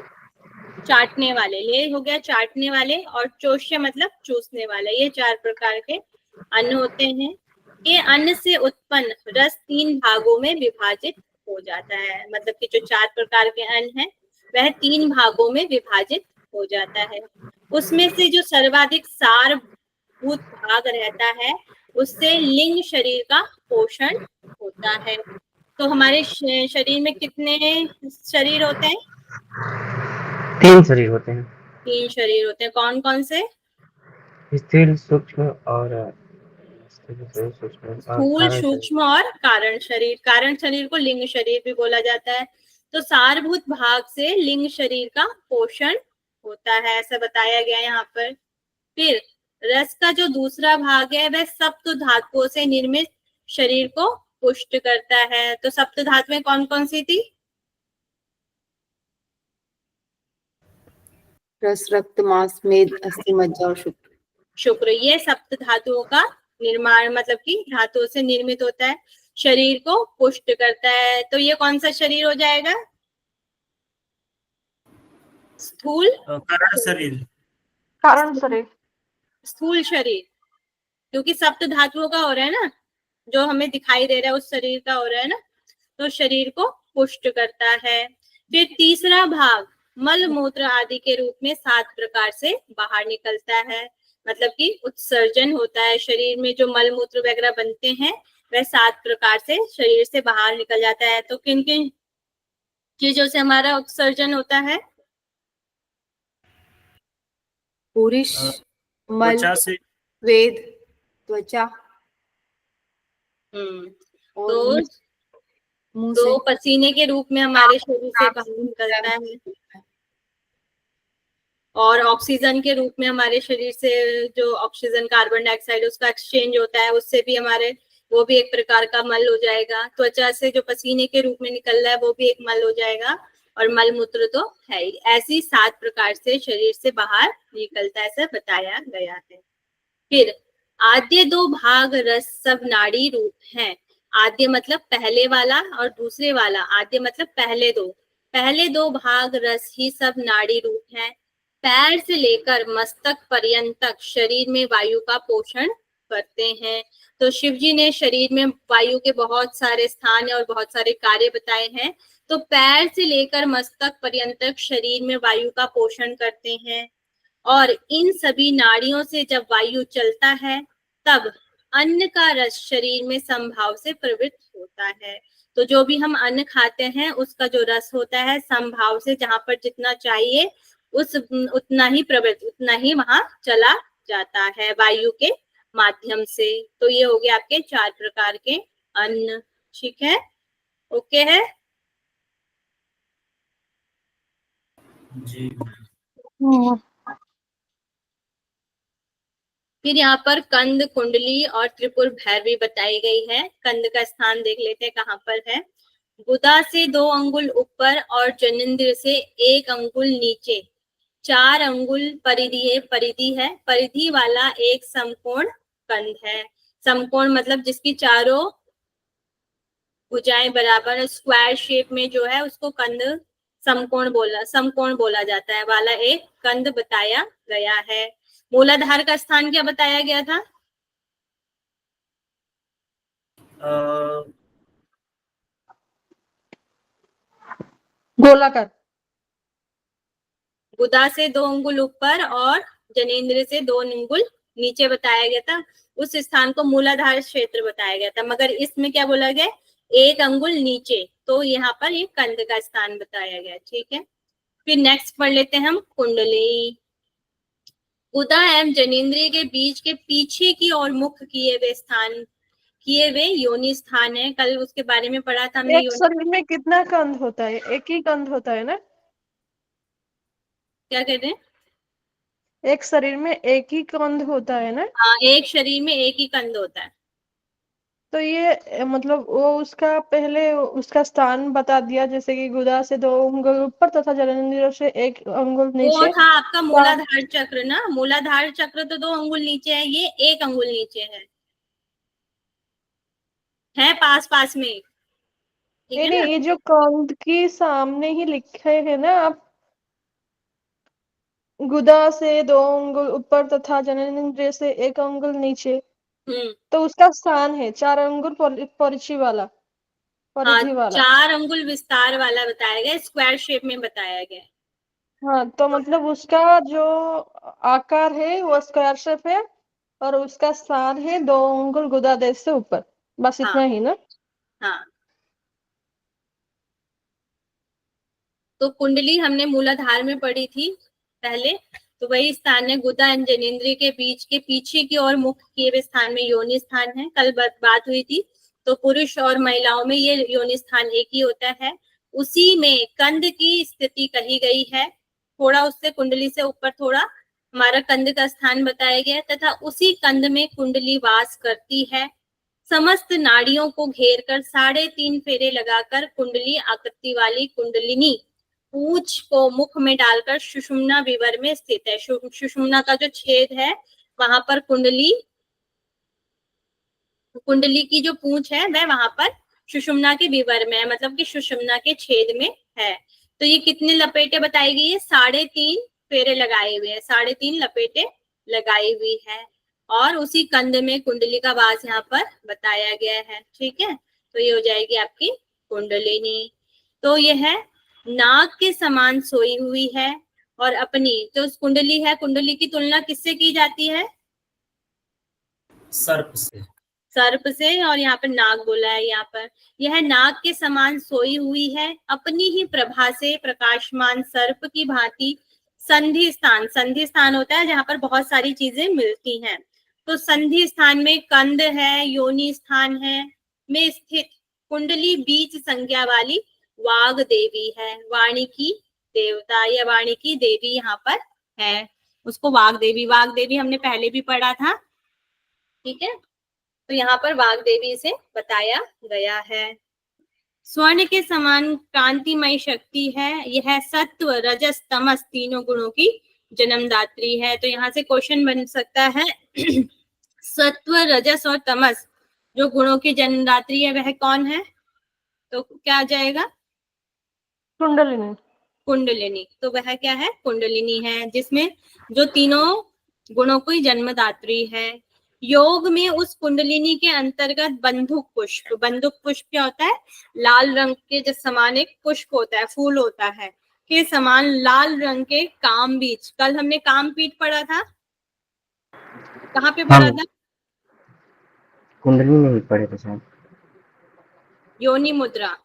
चाटने वाले, ले हो गया चाटने वाले, और चोष्य मतलब चूसने वाला। ये 4 प्रकार के अन्न होते हैं। ये अन्न से उत्पन्न रस 3 भागों में विभाजित हो जाता है, मतलब कि जो 4 प्रकार के अन्न है वह 3 भागों में विभाजित हो जाता है। उसमें से जो सर्वाधिक सारभूत भाग रहता है उससे लिंग शरीर का पोषण होता है। तो हमारे शरीर में कितने शरीर होते हैं? 3 शरीर होते हैं। 3 शरीर होते हैं। कौन कौन से? स्थूल, सूक्ष्म और स्थूल, सूक्ष्म और कारण शरीर। कारण शरीर को लिंग शरीर भी बोला जाता है। तो सारभूत भाग से लिंग शरीर का पोषण होता है, ऐसा बताया गया यहाँ पर। फिर रस का जो दूसरा भाग है वह सप्त धातुओं से निर्मित शरीर को पुष्ट करता है। तो सप्त धातुएं कौन कौन सी थी? रस, रक्त, मांस, मेद, अस्थि, मज्जा और शुक्र। शुक्र। ये सप्त धातुओं का निर्माण मतलब कि धातुओं से निर्मित होता है, शरीर को पुष्ट करता है। तो ये कौन सा शरीर हो जाएगा? स्थूल कारण शरीर। कारण शरीर। स्थूल शरीर, क्योंकि सप्त धातुओं का हो रहा है ना, जो हमें दिखाई दे रहा है उस शरीर का हो रहा है ना, तो शरीर को पुष्ट करता है। फिर तीसरा भाग मल मूत्र आदि के रूप में 7 प्रकार से बाहर निकलता है, मतलब कि उत्सर्जन होता है। शरीर में जो मल मूत्र वगैरह बनते हैं वह 7 प्रकार से शरीर से बाहर निकल जाता है। तो किन किन चीजों से हमारा उत्सर्जन होता है? पुरुष, मल, त्वचा से। वेद, त्वचा और तो मुंह तो से। पसीने के रूप में हमारे शरीर से बाहर निकलता है, और ऑक्सीजन के रूप में हमारे शरीर से जो ऑक्सीजन कार्बन डाइऑक्साइड उसका एक्सचेंज होता है, उससे भी हमारे वो भी एक प्रकार का मल हो जाएगा। त्वचा से जो पसीने के रूप में निकल रहा है वो भी एक मल हो जाएगा, और मल मूत्र तो है ही। ऐसी 7 प्रकार से शरीर से बाहर निकलता है, ऐसा बताया गया है। फिर आद्य 2 भाग रस सब नाड़ी रूप हैं। आद्य मतलब पहले वाला, और दूसरे वाला आद्य मतलब पहले दो भाग रस ही सब नाड़ी रूप हैं। पैर से लेकर मस्तक पर्यंत तक शरीर में वायु का पोषण करते हैं। तो शिव जी ने शरीर में वायु के बहुत सारे स्थान और बहुत सारे कार्य बताए हैं। तो पैर से लेकर मस्तक पर्यंत तक शरीर में वायु का पोषण करते हैं, और इन सभी नाड़ियों से जब वायु चलता है तब अन्न का रस शरीर में समभाव से प्रवृत्त होता है। तो जो भी हम अन्न खाते हैं उसका जो रस होता है समभाव से, जहां पर जितना चाहिए उस उतना ही प्रवृत्त, उतना ही वहां चला जाता है वायु के माध्यम से। तो ये हो गए आपके 4 प्रकार के अन्न। ठीक है, ओके है। जी। फिर यहाँ पर कंद, कुंडली और त्रिपुर भैरवी बताई गई है। कंद का स्थान देख लेते हैं कहाँ पर है। गुदा से 2 अंगुल ऊपर और जनेंद्र से 1 अंगुल नीचे 4 अंगुल परिधि है। परिधि वाला एक समकोण कंद है। समकोण मतलब जिसकी चारों भुजाएं बराबर, स्क्वायर शेप में जो है उसको कंद समकोण बोला जाता है, वाला एक कंद बताया गया है। मूलाधार का स्थान क्या बताया गया था? अ, गोलाकार। गुदा से 2 अंगुल ऊपर और जनेंद्र से 2 अंगुल नीचे बताया गया था। उस स्थान को मूलाधार क्षेत्र बताया गया था, मगर इसमें क्या बोला गया, 1 अंगुल नीचे, तो यहाँ पर ये कंध का स्थान बताया गया। ठीक है, फिर नेक्स्ट पढ़ लेते हैं हम कुंडली। गुदा एवं जनेंद्रिय के बीच के पीछे की ओर मुख किए हुए योनि स्थान है। कल उसके बारे में पढ़ा था हमने। एक शरीर में कितना कंध होता है? एक ही कंध होता है ना? क्या कहते हैं? एक शरीर में एक ही कंध होता है ना? हाँ, एक शरीर में एक ही कंध होता है। तो ये मतलब वो उसका पहले उसका स्थान बता दिया, जैसे कि गुदा से 2 अंगुल ऊपर तथा जनेंद्रिय से 1 अंगुल वो नीचे। था आपका मूलाधार चक्र ना, मूलाधार चक्र तो 2 अंगुल नीचे है, ये 1 अंगुल नीचे है पास पास में। ठीक है नहीं, ना? ये जो कंध की सामने ही लिखे है ना आप, गुदा से 2 अंगुल ऊपर तथा जनेंद्रिय से 1 अंगुल नीचे, तो उसका स्थान है 4 अंगुल परिधि वाला, हाँ, परिधि वाला। 4 अंगुल विस्तार वाला बताया गया, स्क्वायर शेप में बताया गया। हाँ, तो मतलब उसका जो आकार है वो स्क्वायर शेप है और उसका स्थान है 2 अंगुल गुदा देश से ऊपर। बस हाँ, इतना ही ना? हाँ। तो कुंडली हमने मूलाधार में पढ़ी थी पहले, तो वही स्थान है गुदा एंड जनेंद्रिय के बीच के पीछे की ओर मुख किए हुए स्थान में योनि स्थान है। कल बात हुई थी, तो पुरुष और महिलाओं में ये योनि स्थान एक ही होता है। उसी में कंध की स्थिति कही गई है, थोड़ा उससे कुंडली से ऊपर थोड़ा हमारा कंध का स्थान बताया गया है, तथा उसी कंध में कुंडली वास करती है। समस्त नाड़ियों को घेर कर 3.5 फेरे लगाकर कुंडली आकृति वाली कुंडलिनी पूंछ को मुख में डालकर सुषुम्ना विवर में स्थित है। सुषुम्ना का जो छेद है वहां पर कुंडली की जो पूंछ है वह वहां पर सुषुम्ना के विवर में है, मतलब कि सुषुम्ना के छेद में है। तो ये कितने लपेटे बताई गई है? 3.5 फेरे लगाए हुए हैं, 3.5 लपेटे लगाई हुई है, और उसी कंध में कुंडली का वास यहाँ पर बताया गया है। ठीक है, तो ये हो जाएगी आपकी कुंडलिनी। तो यह नाग के समान सोई हुई है और अपनी जो कुंडली है, कुंडली की तुलना किससे की जाती है? सर्प से। सर्प से, और यहाँ पर नाग बोला है। यहाँ पर यह नाग के समान सोई हुई है, अपनी ही प्रभा से प्रकाशमान सर्प की भांति संधि स्थान होता है जहां पर बहुत सारी चीजें मिलती हैं। तो संधि स्थान में कंध है, योनि स्थान है में स्थित कुंडली बीज संज्ञा वाली वाग देवी है। वाणी की देवता या वाणी की देवी यहाँ पर है, उसको वाग देवी हमने पहले भी पढ़ा था। ठीक है, तो यहाँ पर वाग देवी से बताया गया है। स्वर्ण के समान कांतिमय शक्ति है, यह सत्व रजस तमस तीनों गुणों की जन्मदात्री है। तो यहाँ से क्वेश्चन बन सकता है सत्व रजस और तमस जो गुणों की जन्मदात्री है वह कौन है? तो क्या आ जाएगा? कुंडलिनी। कुंडलिनी। तो वह क्या है? कुंडलिनी है, जिसमें जो तीनों गुणों की जन्मदात्री है। योग में उस कुंडलिनी के अंतर्गत बंदुक पुष्प क्या होता है? लाल रंग के जो समान एक पुष्प होता है, फूल होता है, के समान लाल रंग के काम बीज। कल हमने काम पीठ पढ़ा था, कहाँ पे पढ़ा था? कुंडली में ही पढ़े थे शायद। योनि मुद्रा।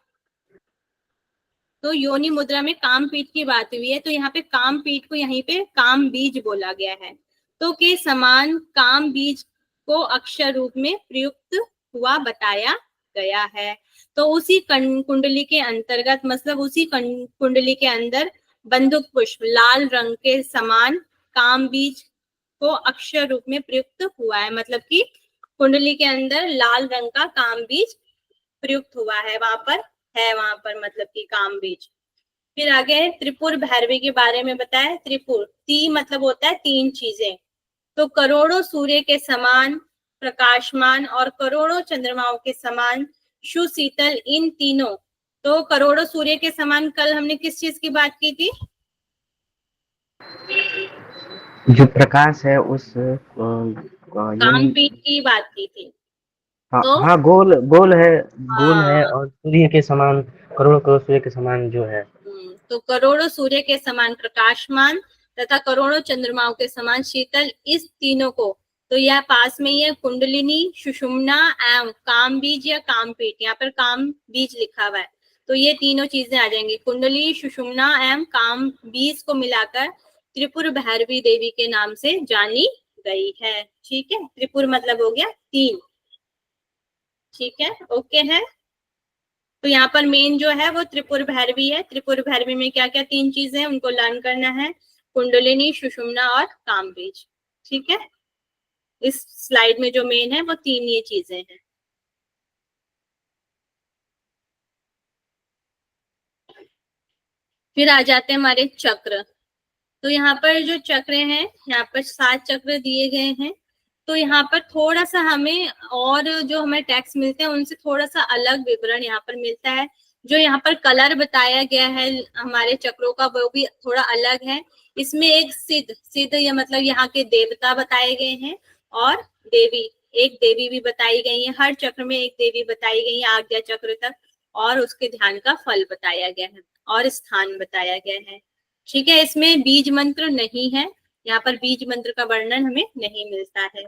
तो योनि मुद्रा में काम पीठ की बात हुई है, तो यहाँ पे काम पीठ को यहीं पे काम बीज बोला गया है। तो के समान काम बीज को अक्षर रूप में प्रयुक्त हुआ बताया गया है। तो उसी कुंडली के अंतर्गत, मतलब उसी कुंडली के अंदर बंदुक पुष्प लाल रंग के समान काम बीज को अक्षर रूप में प्रयुक्त हुआ है, मतलब कि कुंडली के अंदर लाल रंग का काम बीज प्रयुक्त हुआ है, वहां पर मतलब कि काम बीज। फिर आगे त्रिपुर भैरवी के बारे में बताया। त्रिपुर मतलब होता है 3 चीजें। तो करोड़ों सूर्य के समान प्रकाशमान और करोड़ों चंद्रमाओं के समान सुशीतल, इन तीनों। तो करोड़ों सूर्य के समान कल हमने किस चीज की बात की थी? जो प्रकाश है उस काम पीठ की बात की थी। हाँ तो हाँ, गोल गोल है, गोल है, हाँ, और सूर्य के समान, करोड़ करोड़ सूर्य के समान जो है। तो करोड़ों सूर्य के समान प्रकाशमान तथा करोड़ों चंद्रमाओं के समान शीतल, इस तीनों को, तो यह पास में ही है कुंडलिनी, सुषुम्ना एवं काम बीज या काम पीठ, यहाँ पर काम बीज लिखा हुआ है, तो ये तीनों चीजें आ जाएंगी। कुंडली, सुषुम्ना एवं काम बीज को मिलाकर त्रिपुर भैरवी देवी के नाम से जानी गई है। ठीक है, त्रिपुर मतलब हो गया 3। ठीक है, ओके है। तो यहाँ पर मेन जो है वो त्रिपुर भैरवी है। त्रिपुर भैरवी में क्या क्या 3 चीजें हैं उनको लर्न करना है, कुंडलिनी, सुषुम्ना और कामबीज। ठीक है, इस स्लाइड में जो मेन है वो 3 ये चीजें हैं। फिर आ जाते हैं हमारे चक्र। तो यहाँ पर जो चक्र हैं, यहाँ पर 7 चक्र दिए गए हैं। तो यहाँ पर थोड़ा सा हमें, और जो हमें टेक्स्ट मिलते हैं उनसे थोड़ा सा अलग विवरण यहाँ पर मिलता है। जो यहाँ पर कलर बताया गया है हमारे चक्रों का, वो भी थोड़ा अलग है। इसमें एक सिद्ध, सिद्ध या मतलब यहाँ के देवता बताए गए हैं, और देवी, एक देवी भी बताई गई है। हर चक्र में एक देवी बताई गई है आज्ञा चक्र तक, और उसके ध्यान का फल बताया गया है और स्थान बताया गया है। ठीक है, इसमें बीज मंत्र नहीं है, यहाँ पर बीज मंत्र का वर्णन हमें नहीं मिलता है।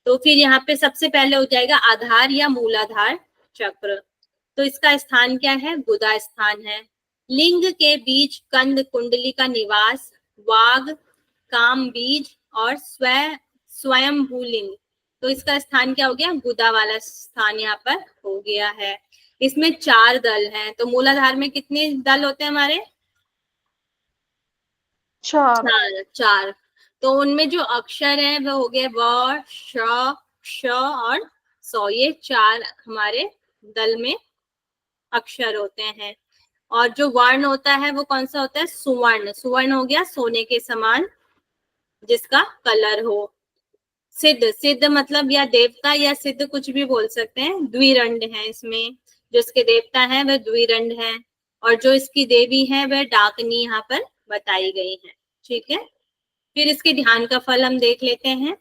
तो फिर यहाँ पे सबसे पहले हो जाएगा आधार या मूलाधार चक्र। तो इसका स्थान क्या है? गुदा स्थान है। लिंग के बीच कंद कुंडली का निवास, वाग, काम बीज और स्वयं भूलिंग। तो इसका स्थान क्या हो गया? गुदा वाला स्थान यहाँ पर हो गया है। इसमें 4 दल हैं। तो मूलाधार में कितने दल होते हैं हमारे? 4। 4। तो उनमें जो अक्षर है वो हो गए व, श, क्ष और सौ। ये 4 हमारे दल में अक्षर होते हैं। और जो वर्ण होता है वो कौन सा होता है? सुवर्ण। सुवर्ण हो गया सोने के समान, जिसका कलर हो। सिद्ध, सिद्ध मतलब या देवता या सिद्ध कुछ भी बोल सकते हैं, द्विरंड है इसमें। जो इसके देवता है वह द्विरंड है, और जो इसकी देवी है वह डाकनी यहाँ पर बताई गई है। ठीक है, फिर इसके ध्यान का फल हम देख लेते हैं।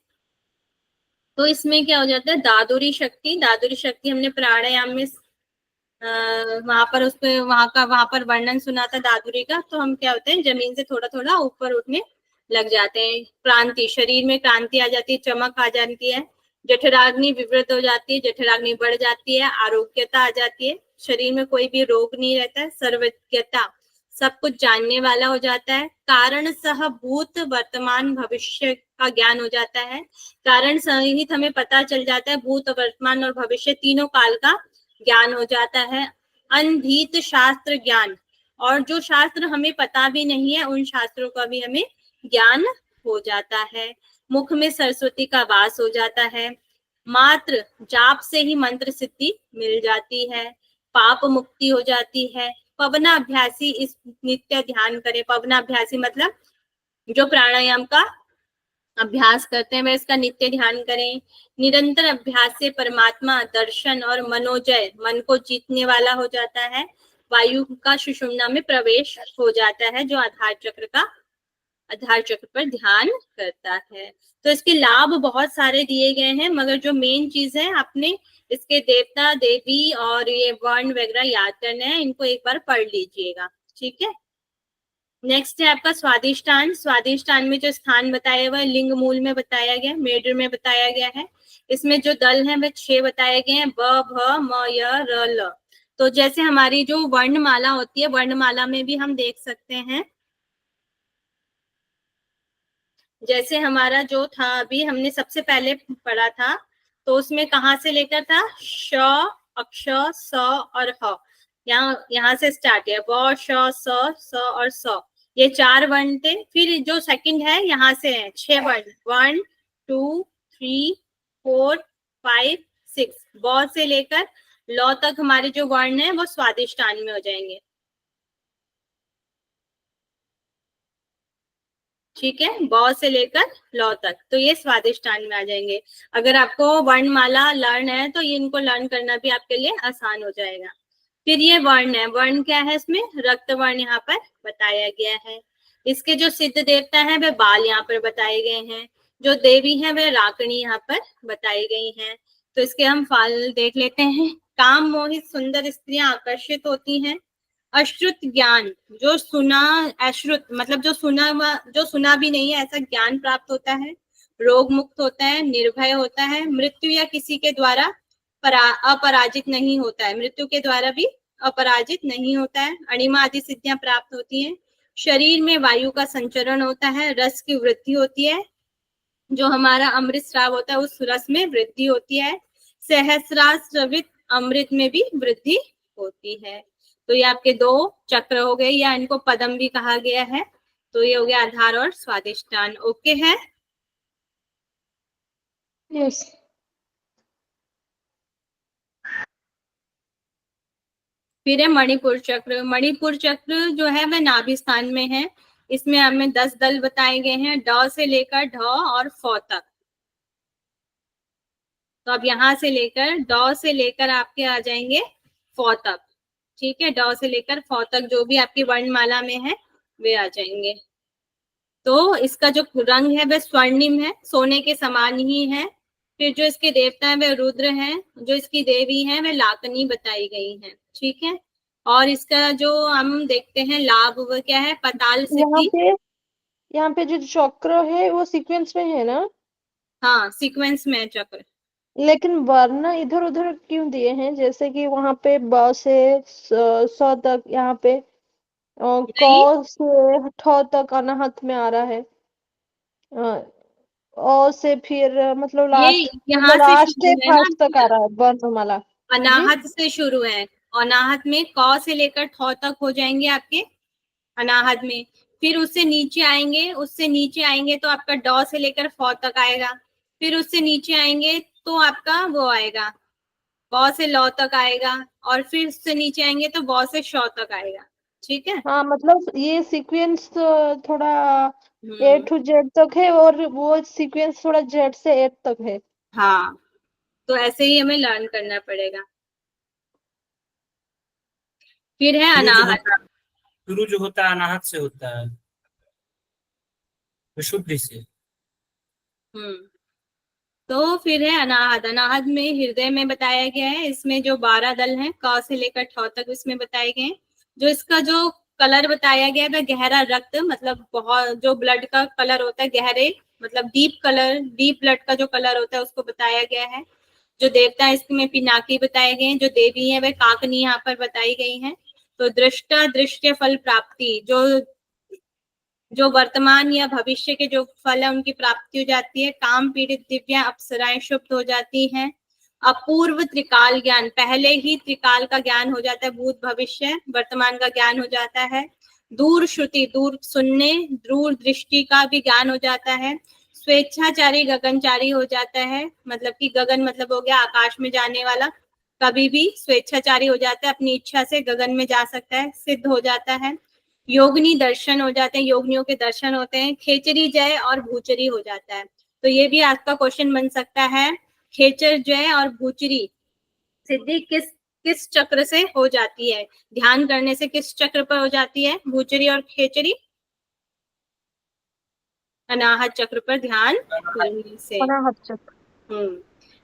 तो इसमें क्या हो जाता है? दादुरी शक्ति। दादुरी शक्ति हमने प्राणायाम में वहां पर उसपे वहां पर वर्णन सुना था दादुरी का। तो हम क्या होते हैं, जमीन से थोड़ा थोड़ा ऊपर उठने लग जाते हैं। क्रांति, शरीर में क्रांति आ जाती है, चमक आ जाती है। जठराग्नि विवृत हो जाती है, जठराग्नि बढ़ जाती है, आरोग्यता आ जाती है, शरीर में कोई भी रोग नहीं रहता है, सर्वज्ञता, सब कुछ जानने वाला हो जाता है। कारण सह भूत वर्तमान भविष्य का ज्ञान हो जाता है। कारण सहित हमें पता चल जाता है भूत, वर्तमान और भविष्य तीनों काल का ज्ञान हो जाता है। अनधीत शास्त्र ज्ञान, और जो शास्त्र हमें पता भी नहीं है उन शास्त्रों का भी हमें ज्ञान हो जाता है। मुख में सरस्वती का वास हो जाता है। मात्र जाप से ही मंत्र सिद्धि मिल जाती है। पाप मुक्ति हो जाती है। पवनाभ्यासी इस नित्य ध्यान करे। पवनाभ्यासी मतलब जो प्राणायाम का अभ्यास करते हैं वह इसका नित्य ध्यान करें। निरंतर अभ्यास से परमात्मा दर्शन और मनोजय, मन को जीतने वाला हो जाता है। वायु का सुषुम्ना में प्रवेश हो जाता है, जो आधार चक्र पर ध्यान करता है। तो इसके लाभ बहुत सारे दिए गए हैं, मगर जो मेन चीज है आपने इसके देवता देवी और ये वर्ण वगैरह याद करने हैं, इनको एक बार पढ़ लीजिएगा। ठीक है, नेक्स्ट है आपका स्वादिष्टान। स्वादिष्टान में जो स्थान बताया हुआ है लिंग मूल में बताया गया, मेढ्र में बताया गया है। इसमें जो दल हैं वह 6 बताए गए हैं, ब, भ, म, य, र, ल। तो जैसे हमारी जो वर्णमाला होती है, वर्णमाला में भी हम देख सकते हैं, जैसे हमारा जो था अभी हमने सबसे पहले पढ़ा था, तो उसमें कहाँ से लेकर था? श, अक्ष, स और ह। यहाँ से स्टार्ट है, व, श, स और स। ये 4 वर्ण थे। फिर जो सेकंड है यहाँ से है 6 वर्ण, 1 2 3 4 5 6। ब से लेकर लौ तक हमारे जो वर्ण है वो स्वादिष्टान में हो जाएंगे। ठीक है, ब से लेकर लौ तक, तो ये स्वादिष्टान में आ जाएंगे। अगर आपको वर्णमाला लर्न है तो ये इनको लर्न करना भी आपके लिए आसान हो जाएगा। फिर ये वर्ण है, वर्ण क्या है? इसमें रक्त वर्ण यहाँ पर बताया गया है। इसके जो सिद्ध देवता है वे बाल यहाँ पर बताए गए हैं। जो देवी है वह राकणी यहाँ पर बताई गई हैं। तो इसके हम फल देख लेते हैं। काम मोहित सुंदर स्त्रियां आकर्षित होती हैं। अश्रुत ज्ञान, जो सुना, अश्रुत मतलब जो सुना भी नहीं है ऐसा ज्ञान प्राप्त होता है। रोग मुक्त होता है, निर्भय होता है, मृत्यु या किसी के द्वारा अपराजित नहीं होता है, मृत्यु के द्वारा भी अपराजित नहीं होता है। अणिमा आदि सिद्धियां प्राप्त होती हैं। शरीर में वायु का संचरण होता है, रस की वृद्धि होती है, जो हमारा अमृत स्राव होता है उस रस में वृद्धि होती है। सहस्रास्रवित अमृत में भी वृद्धि होती है। तो ये आपके 2 चक्र हो गए, या इनको पदम भी कहा गया है। तो ये हो गया आधार और स्वादिष्टान। ओके है। यस। फिर है मणिपुर चक्र। मणिपुर चक्र जो है वह नाभि स्थान में है। इसमें हमें 10 दल बताए गए हैं, ड से लेकर ढ और फ तक। तो अब यहाँ से लेकर ड से लेकर आपके आ जाएंगे फ तक। ठीक है, ड से लेकर फ तक जो भी आपकी वर्णमाला में है वे आ जाएंगे। तो इसका जो रंग है वह स्वर्णिम है, सोने के समान ही है। फिर जो इसके देवता है वह रुद्र हैं, जो इसकी देवी है वह लाकनी बताई गई है। ठीक है, और इसका जो हम देखते हैं लाभ वह क्या है, पताल सिद्धि। यहाँ पे जो चक्र है वो सीक्वेंस में है ना? हाँ, सीक्वेंस में है चक्र। लेकिन वर्ण इधर उधर क्यों दिए हैं? जैसे कि वहां पे ब से स तक, यहाँ पे नहीं, क से ठ तक अनाहत में आ रहा है। अ से फिर मतलब ये लास्ट, यहाँ मतलब से लास्ट शुरू है ना, फर्स्ट तक आ रहा है वर्णमाला जी। अनाहत से शुरू है। अनाहत में क से लेकर ठ तक हो जाएंगे आपके अनाहत में। फिर उससे नीचे आएंगे तो आपका ड से लेकर फ तक आएगा। फिर उससे नीचे आएंगे तो आपका वो आएगा, ब से ल तक आएगा, और फिर उससे नीचे आएंगे तो ब से श तक आएगा। ठीक है। हाँ, मतलब ये सीक्वेंस थोड़ा ए हम्म, टू जेड तक है और वो सीक्वेंस थोड़ा जेड से एट तक है। हाँ, तो ऐसे ही हमें लर्न करना पड़ेगा। फिर है अनाहत। शुरू जो होता है अनाहत से होता है, विशुद्धि से। तो फिर है अनाहत। अनाहत में हृदय में बताया गया है। इसमें जो 12 दल हैं क से लेकर ठ तक इसमें बताए गए हैं। जो इसका जो कलर बताया गया है वह गहरा रक्त, मतलब बहुत जो ब्लड का कलर होता है गहरे, मतलब डीप कलर, डीप ब्लड का जो कलर होता है उसको बताया गया है। जो देवता है इसमें पिनाकी बताए गए हैं, जो देवी है वह काकनी यहाँ पर बताई गई है। तो दृष्टा दृश्य फल प्राप्ति, जो वर्तमान या भविष्य के जो फल है उनकी प्राप्ति हो जाती है। काम पीड़ित दिव्या अप्सराएं शुभ हो जाती हैं। अपूर्व त्रिकाल ज्ञान, पहले ही त्रिकाल का ज्ञान हो जाता है, भूत भविष्य वर्तमान का ज्ञान हो जाता है। दूर श्रुति, दूर सुनने, दूर दृष्टि का भी ज्ञान हो जाता है। स्वेच्छाचारी गगनचारी हो जाता है, मतलब कि गगन मतलब हो गया आकाश में जाने वाला, कभी भी स्वेच्छाचारी हो जाता है, अपनी इच्छा से गगन में जा सकता है, सिद्ध हो जाता है। योगिनी दर्शन हो जाते हैं, योगिनियों के दर्शन होते हैं। खेचरी जय और भूचरी हो जाता है। तो ये भी आपका क्वेश्चन बन सकता है, खेचर जय और भूचरी सिद्धि किस किस चक्र से हो जाती है, ध्यान करने से किस चक्र पर हो जाती है भूचरी और खेचरी? अनाहत चक्र पर ध्यान करने से। अनाहत चक्र।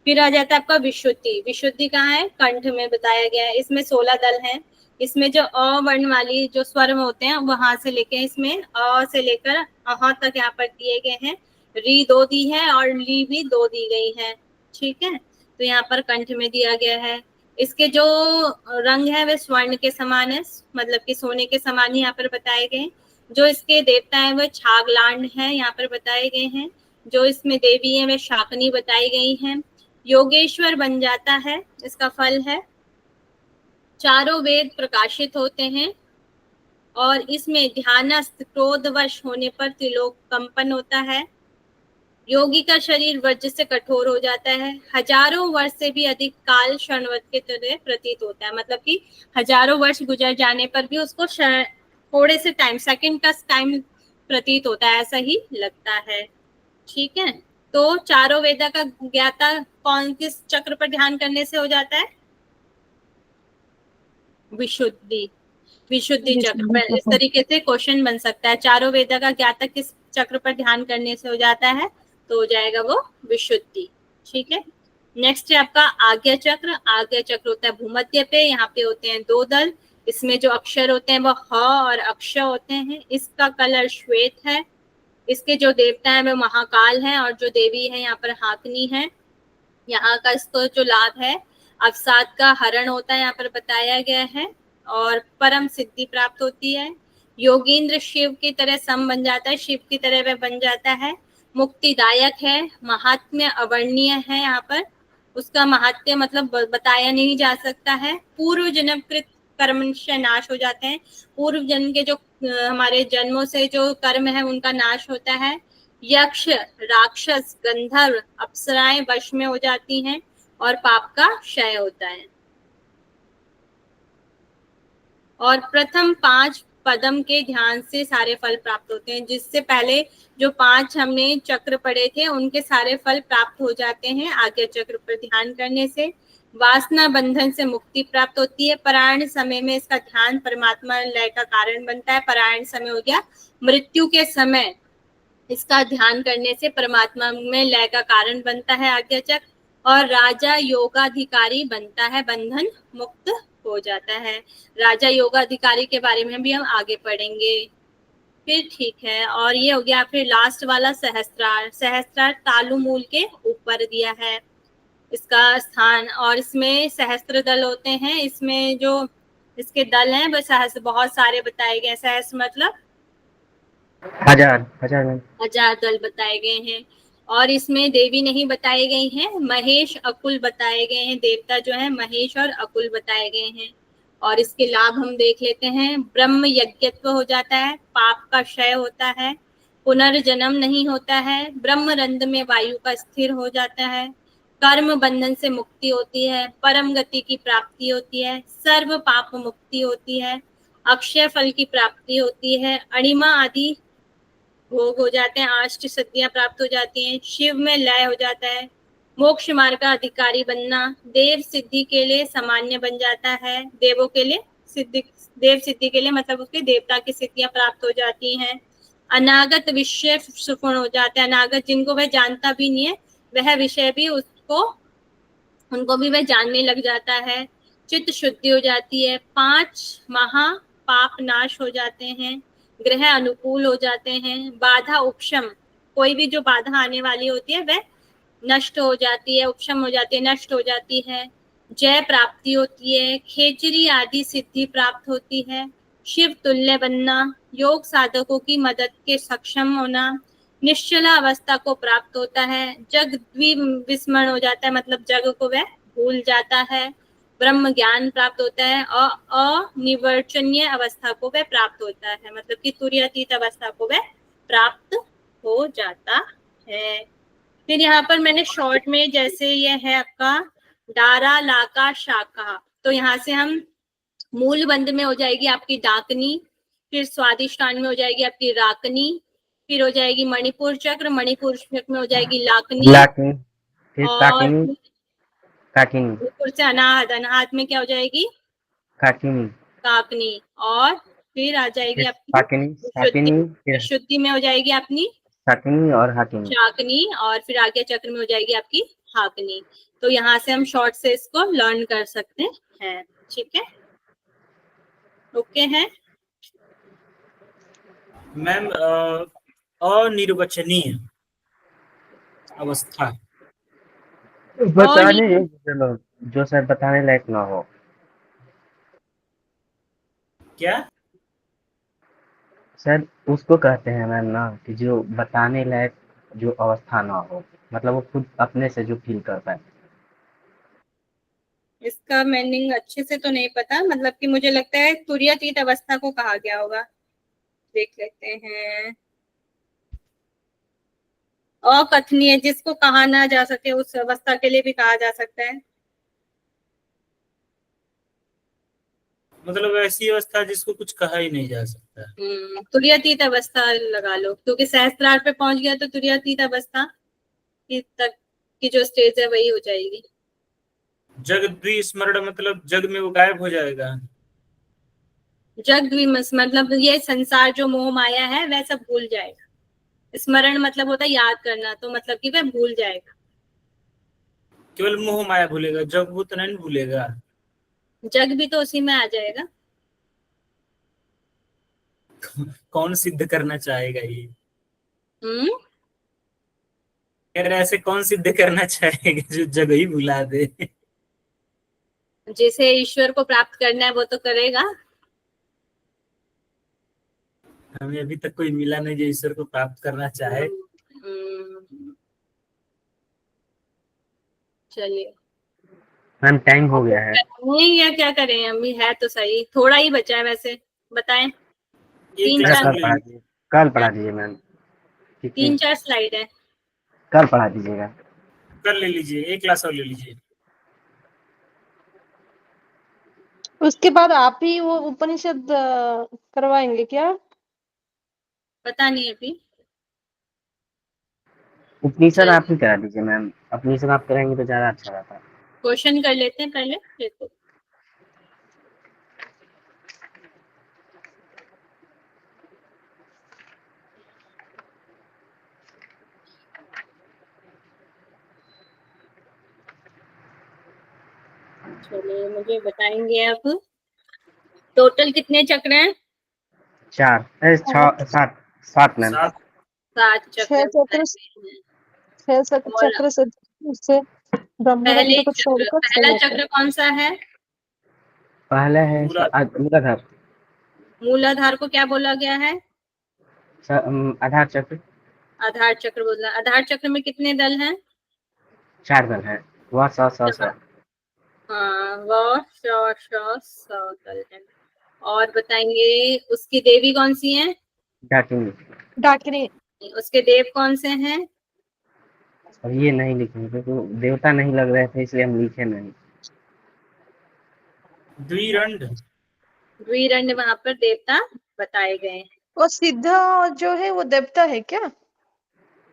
फिर आ जाता है आपका विशुद्धि। विशुद्धि कहाँ है? कंठ में बताया गया है। इसमें 16 दल हैं। इसमें जो अ वर्ण वाली जो स्वर होते हैं वहां से लेके इसमें अ से लेकर अह तक यहाँ पर दिए गए हैं। री 2 दी है और ली भी 2 दी गई है। ठीक है, तो यहाँ पर कंठ में दिया गया है। इसके जो रंग है वह स्वर्ण के समान है, मतलब कि सोने के समान ही यहाँ पर बताए गए। जो इसके देवता है वह छागलांड है, यहाँ पर बताए गए हैं। जो इसमें देवी है वह शाकनी बताई गई हैं। योगेश्वर बन जाता है, इसका फल है। चारों वेद प्रकाशित होते हैं, और इसमें ध्यानस्थ क्रोधवश होने पर त्रिलोक कंपन होता है। योगी का शरीर वज्र से कठोर हो जाता है। हजारों वर्ष से भी अधिक काल क्षणवत के तरह प्रतीत होता है, मतलब कि हजारों वर्ष गुजर जाने पर भी उसको थोड़े से टाइम, सेकंड का टाइम प्रतीत होता है, ऐसा ही लगता है। ठीक है, तो चारों वेदा का ज्ञाता कौन किस चक्र पर ध्यान करने से हो जाता है? विशुद्धि, विशुद्धि चक्र पर। इस तरीके से क्वेश्चन बन सकता है, चारों वेदा का ज्ञाता किस चक्र पर ध्यान करने से हो जाता है? तो हो जाएगा वो विशुद्धि। ठीक है, नेक्स्ट है आपका आज्ञा चक्र। आज्ञा चक्र होता है भूमध्य पे, यहाँ पे होते हैं 2 दल। इसमें जो अक्षर होते हैं वो ह और अक्ष होते हैं। इसका कलर श्वेत है। इसके जो देवता है वो महाकाल है और जो देवी है यहाँ पर हाकनी है। यहाँ का इसको जो लाभ है अवसाद का हरण होता है यहाँ पर बताया गया है और परम सिद्धि प्राप्त होती है। योगींद्र शिव की तरह सम बन जाता है, शिव की तरह वह बन जाता है। मुक्तिदायक है, महात्म्य अवर्णीय है। यहाँ पर उसका महात्म्य मतलब बताया नहीं जा सकता है। पूर्व जन्मकृत कर्म से नाश हो जाते हैं। पूर्व जन्म के जो हमारे जन्मों से जो कर्म है उनका नाश होता है। यक्ष, राक्षस, गंधर्व, अप्सराएं वश में हो जाती हैं और पाप का क्षय होता है। और प्रथम 5 पदम के ध्यान से सारे फल प्राप्त होते हैं। जिससे पहले जो 5 हमने चक्र पढ़े थे उनके सारे फल प्राप्त हो जाते हैं आज्ञा चक्र पर ध्यान करने से। वासना बंधन से मुक्ति प्राप्त होती है। पारायण समय में इसका ध्यान परमात्मा लय का कारण बनता है। पारायण समय हो गया मृत्यु के समय, इसका ध्यान करने से परमात्मा में लय का कारण बनता है आज्ञा चक्र। और राजा योगाधिकारी बनता है, बंधन मुक्त हो जाता है। राजा योगाधिकारी के बारे में भी हम आगे पढ़ेंगे। फिर ठीक है, और ये हो गया फिर लास्ट वाला सहस्त्रार। सहस्त्रार तालु मूल के ऊपर दिया है इसका स्थान, और इसमें सहस्त्र दल होते हैं। इसमें जो इसके दल हैं वो सहस्त्र बहुत सारे बताए गए हैं। सहस्त्र मतलब हजार दल बताए गए हैं। और इसमें देवी नहीं बताई गई हैं, महेश अकुल बताए गए हैं। देवता जो है महेश और अकुल बताए गए हैं। और इसके लाभ हम देख लेते हैं। ब्रह्म यज्ञत्व हो जाता है, पाप का क्षय होता है, पुनर्जन्म नहीं होता है, ब्रह्म रंध्र में वायु का स्थिर हो जाता है, कर्म बंधन से मुक्ति होती है, परम गति की प्राप्ति होती है, सर्व पाप मुक्ति होती है, अक्षय फल की प्राप्ति होती है, अणिमा आदि भोग हो जाते हैं, अष्ट सिद्धियां प्राप्त हो जाती हैं, शिव में लय हो जाता है, मोक्ष मार्ग का अधिकारी बनना, देव सिद्धि के लिए सामान्य बन जाता है। देवों के लिए सिद्धि, देव सिद्धि के लिए मतलब उसके देवता की सिद्धियां प्राप्त हो जाती हैं। अनागत विषय सुफल हो जाते हैं। अनागत जिनको वह जानता भी नहीं है वह विषय भी उसको उनको भी वह जानने लग जाता है। चित्त शुद्धि हो जाती है। 5 महा पाप नाश हो जाते हैं। ग्रह अनुकूल हो जाते हैं। बाधा उपशम, कोई भी जो बाधा आने वाली होती है वह नष्ट हो जाती है, उपशम हो जाती है, नष्ट हो जाती है। जय प्राप्ति होती है। खेचरी आदि सिद्धि प्राप्त होती है। शिव तुल्य बनना, योग साधकों की मदद के सक्षम होना, निश्चला अवस्था को प्राप्त होता है। जग विस्मरण हो जाता है, मतलब जग को वह भूल जाता है। ब्रह्म ज्ञान प्राप्त होता है और अनिवर्चनीय अवस्था को वह प्राप्त होता है, मतलब कि तुर्यातीत अवस्था को वह प्राप्त हो जाता है। फिर यहाँ पर मैंने शॉर्ट में, जैसे ये है आपका डारा लाका शाखा, तो यहाँ से हम मूल बंध में हो जाएगी आपकी डाकनी, फिर स्वादिष्टान में हो जाएगी आपकी राकनी, फिर हो जाएगी मणिपुर चक्र, मणिपुर चक्र में हो जाएगी लाकनी, फिर और काकिनी, ऊपर से अनाहत, अनाहत में क्या हो जाएगी काकनी, और फिर आ जाएगी आपकी शुद्धि में हो जाएगी अपनी शाकिनी और हाकिनी, शाकनी, और फिर आगे चक्र में हो जाएगी आपकी हाकनी। तो यहाँ से हम शॉर्ट से इसको लर्न कर सकते हैं। ठीक है, ओके है मैम। अनिर्वचनीय अवस्था, बताने योग्य जो सर बताने लायक ना हो। क्या सर उसको कहते हैं मैम ना कि जो बताने लायक जो अवस्था ना हो, मतलब वो खुद अपने से जो फील कर पाए। इसका मीनिंग अच्छे से तो नहीं पता, मतलब कि मुझे लगता है तुर्यातीत अवस्था को कहा गया होगा। देख लेते हैं। अकथनीय, जिसको कहा ना जा सके उस अवस्था के लिए भी कहा जा सकता है। मतलब ऐसी अवस्था जिसको कुछ कहा ही नहीं जा सकता। तुर्यातीत अवस्था लगा लो, क्योंकि सहस्त्रार पे पहुंच गया तो तुर्यातीत अवस्था की तक की जो स्टेज है वही हो जाएगी। जग द्विस्मरण मतलब जग में वो गायब हो जाएगा। जग द्विमस मतलब ये संसार जो मोह माया है वह सब भूल जाएगा। स्मरण मतलब होता है याद करना, तो मतलब कि वह भूल जाएगा। केवल मोह माया भूलेगा, जग वो तो नहीं भूलेगा। जग भी तो उसी में आ जाएगा। कौन सिद्ध करना चाहेगा ये? हम्म। कह रहे ऐसे कौन सिद्ध करना चाहेगा जो जग ही भुला दे। जिसे ईश्वर को प्राप्त करना है वो तो करेगा। हमें अभी तक कोई मिला नहीं जो ईश्वर को प्राप्त करना चाहे। चलिए, मैम टाइम हो गया है। नहीं या क्या करें, अभी है तो सही, थोड़ा ही बचा है वैसे, बताएं। एक 3-4 क्लास कल पढ़ा दीजिए, कल पढ़ा दीजिए मैम। ठीक है, 3-4 स्लाइड है। कल पढ़ा दीजिएगा। कर ले लीजिए, एक क्लास और ले लीजिए। उसके बाद आप ही वो उपनिषद करवाएंगे क्या? पता नहीं अभी। उपनिषद आप ही करा दीजिए मैम, उपनिषद आप कराएंगे तो ज्यादा अच्छा रहता है। क्वेश्चन कर लेते हैं पहले, देखो। चलिए, मुझे बताएंगे आप टोटल कितने चक्र हैं? 4 7 7 मैम। 7। 7 छह चक्र चक्र, बताए हैं। और चक्र से उससे पहले ब्रह्मरंध्र को चक्र, छोड़कर पहला सब होता चक्र कौन सा है? पहला है पूरा मूलाधार। मूलाधार को क्या बोला गया है? आधार चक्र। आधार चक्र बोला। आधार चक्र में कितने दल हैं? 4 दल है, वह स। हाँ, व श दल हैं। और बताएंगे उसकी देवी कौन सी है? डाकिनी। डाकिनी। उसके देव कौन से हैं? और ये नहीं लिखे क्योंकि देवता नहीं लग रहे थे इसलिए हम लिखे नहीं। द्विरंड। द्विरंड वहां पर देवता बताए गए हैं। वो सिद्ध जो है वो देवता है क्या?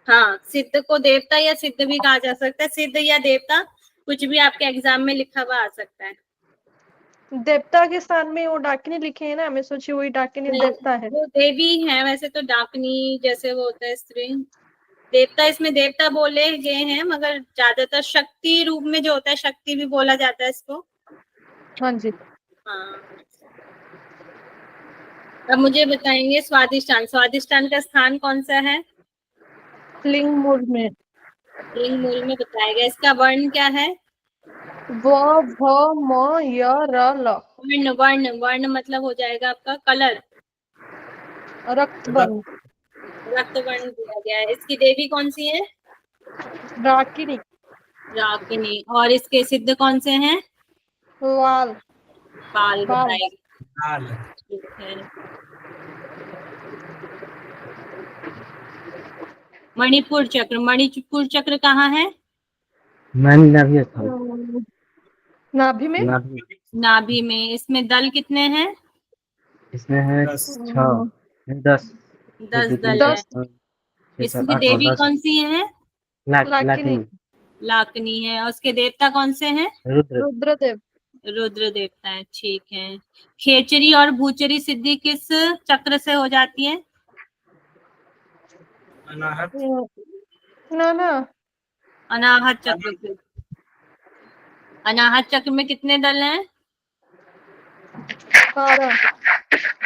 हाँ, सिद्ध को देवता या सिद्ध भी कहा जा सकता है। सिद्ध या देवता कुछ भी आपके एग्जाम में लिखा हुआ आ सकता है। देवता के स्थान में वो डाकिनी लिखे हैं ना, मैं सोची वही डाकिनी देवता है। वो देवी है वैसे तो, डाकनी जैसे वो होता है स्त्री। देवता, इसमें देवता बोले गए हैं मगर ज्यादातर शक्ति रूप में जो होता है, शक्ति भी बोला जाता है इसको। हाँ जी। हाँ। अब मुझे बताएंगे स्वादिष्टान। स्वादिष्टान का स्थान कौन सा है? लिंग मूल में। लिंग मूल में बताया गया। इसका वर्ण क्या है? व भ म य र ल। वर्ण, वर्ण, वर्ण मतलब हो जाएगा आपका कलर। रक्त वर्ण। रक्त वर्ण दिया गया है। इसकी देवी कौन सी है? डाकिनी। राकिनी। और इसके सिद्ध कौन से हैं? लाल। बाल बाल। बताए गए। लाल। ठीक है। मणिपुर चक्र। मणिपुर चक्र कहाँ है? मैम नाभि स्थान। नाभि में। नाभि। नाभि में। इसमें दल कितने हैं? इसमें है 10। 6 10। 10 दल है। 10। 6 7 इसकी 8 9 देवी 10। कौन सी है? लाकिनी। लाकिनी। लाकनी है। और उसके देवता कौन से हैं? रुद्र। रुद्रदेव। रुद्र देवता है। ठीक है। खेचरी और भूचरी सिद्धि किस चक्र से हो जाती है? अनाहत। ना ना। अनाहत चक्र से। अनाहत चक्र में कितने दल हैं? 12।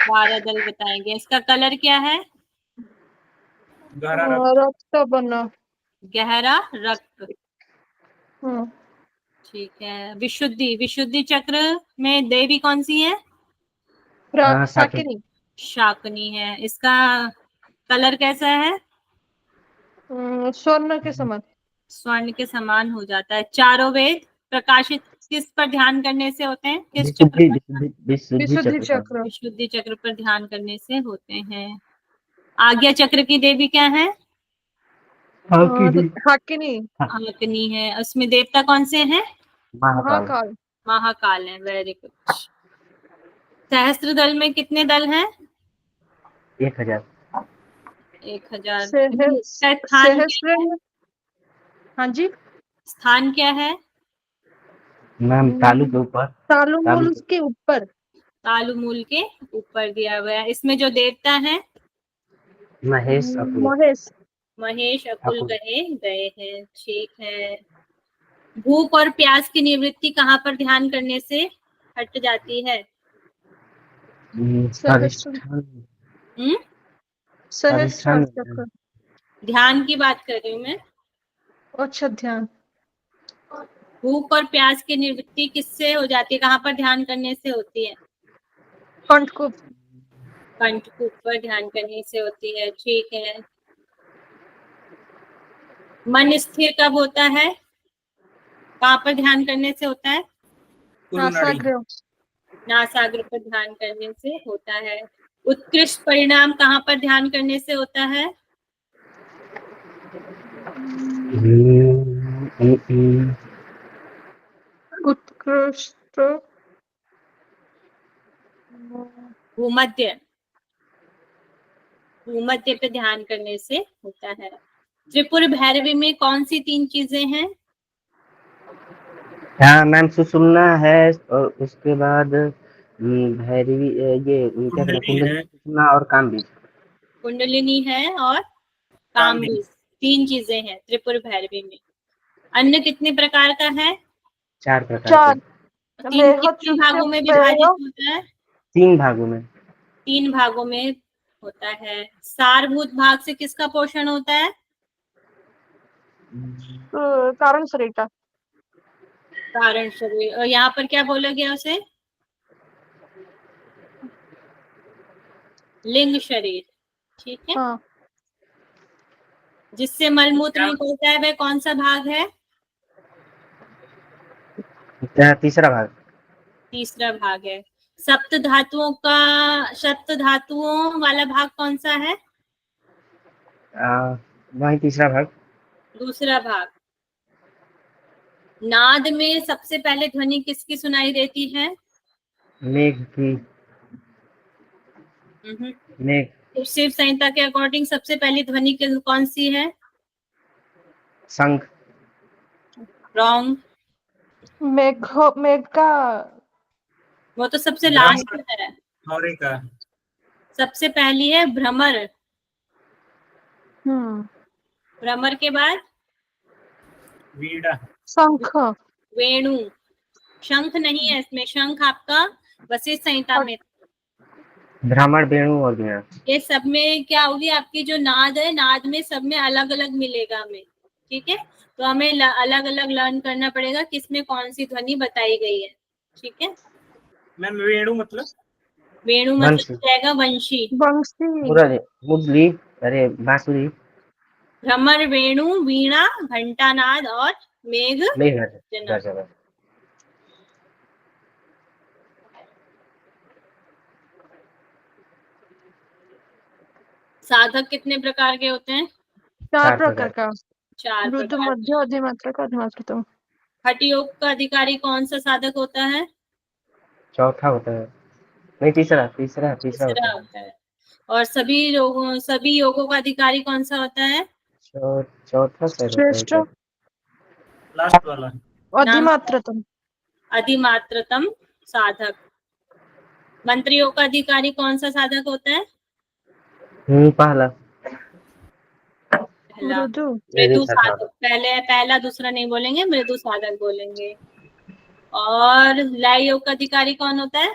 12 दल बताएंगे। इसका कलर क्या है? गहरा रक्त। रक्त बना। गहरा रक्त। हम्म। ठीक है। विशुद्धि। विशुद्धि चक्र में देवी कौन सी है? शाकिनी। शाकनी है। इसका कलर कैसा है? स्वर्ण के समान। स्वर्ण के समान हो जाता है। चारों वेद प्रकाशित किस पर ध्यान करने से होते हैं? किस चक्र विशुद्धि पर? विशुद्धि विशुद्धि चक्र का। चक्र। विशुद्धि चक्र पर ध्यान करने से होते हैं। आज्ञा चक्र की देवी क्या है? हाकिनी। हाकनी है। उसमें देवता कौन से हैं? महाकाल। महाकाल। महाकाल है। Very good. सहस्त्र दल में कितने दल हैं? 1000। 1000। इसका स्थान क्या है? सहस्त्र। हाँ जी। स्थान क्या है? मैम तालु के ऊपर। तालुमूल के ऊपर। तालु मूल के ऊपर दिया हुआ है। इसमें जो देवता है? महेश अकुल। महेश। महेश अकुल अकुल। कहे गए हैं। ठीक है। भूख और प्यास की निवृत्ति कहाँ पर ध्यान करने से हट जाती है? अधिष्ठान हम्म अधिष्ठान चक्र। ध्यान की बात कर रही हूँ मैं। अच्छा, ध्यान। भूख और प्यास की निवृत्ति किससे हो जाती है, कहाँ पर ध्यान करने से होती है? कंठकूप। कंठकूप पर ध्यान करने से होती है। ठीक है। मन स्थिर कब होता है, कहाँ पर ध्यान करने से होता है? नासाग्र। नासाग्र पर ध्यान करने से होता है। उत्कृष्ट परिणाम कहाँ पर ध्यान करने से होता है? उत्कृष्ट। भूमध्य, भूमध्य पे ध्यान करने से होता है। त्रिपुर भैरवी में कौन सी 3 चीजें हैं? हाँ मैम, सुषुम्ना है और उसके बाद भैरवी, ये क्या कहते हैं, कुंडली है। सुषुम्ना और काम बीज। कुंडलिनी है और काम कामबीज, 3 चीजें हैं त्रिपुर भैरवी में। अन्न कितने प्रकार का है? 4 प्रकार चार। के। कितने भागों में विभाजित होता है? 3 भागों में। 3 भागों में होता है। सारभूत भाग से किसका पोषण होता है? कारण शरीर का। कारण शरीर। और यहाँ पर क्या बोला गया उसे? लिंग शरीर। ठीक है। हाँ। जिससे मलमूत्र निकलता है वह कौन सा भाग है? तीसरा भाग। तीसरा भाग है। सप्त धातुओं वाला भाग कौन सा है? वही तीसरा भाग। दूसरा भाग। नाद में सबसे पहले ध्वनि किसकी सुनाई देती है? मेघ की। मेघ। तो शिव संहिता के अकॉर्डिंग सबसे पहली ध्वनि कौन सी है? शंख। रॉन्ग। मेघ का। वो तो सबसे लास्ट में है। हौरे का। सबसे पहली है भ्रमर। भ्रमर के बाद वीणा। शंख। वेणु। शंख नहीं है इसमें, शंख आपका वशिष्ठ संहिता में। भ्रमर, वेणु और वीणा। ये सब में क्या होगी, आपकी जो नाद है, नाद में सब में अलग अलग मिलेगा हमें। ठीक है, तो हमें अलग अलग लर्न करना पड़ेगा किसमें कौन सी ध्वनि बताई गई है। ठीक है। मैम वेणु मतलब? वेणु मतलब जाएगा वंशी। मुरली, अरे बांसुरी। भ्रमर, वेणु, वीणा, घंटानाद और मेघ गर्जना। साधक कितने प्रकार के होते हैं? 4 प्रकार का। 4 रुद्र, प्रकार। मध्य, अधिमात्रा का, अधिमात्रतम। हठ योग का अधिकारी कौन सा साधक होता है? चौथा होता है, नहीं तीसरा तीसरा होता है। और सभी योगों का अधिकारी कौन सा होता है? चौथा शायद होता है श्रेष्ठ। क्या? लास्ट वाला। अधिमात्रतम। अधिमात्रतम साधक। मंत्र योग का अधिकारी कौन सा साधक होता है? पहला। मृदु साधक। पहला दूसरा नहीं बोलेंगे, मृदु साधक बोलेंगे। और लय योग का अधिकारी कौन होता है?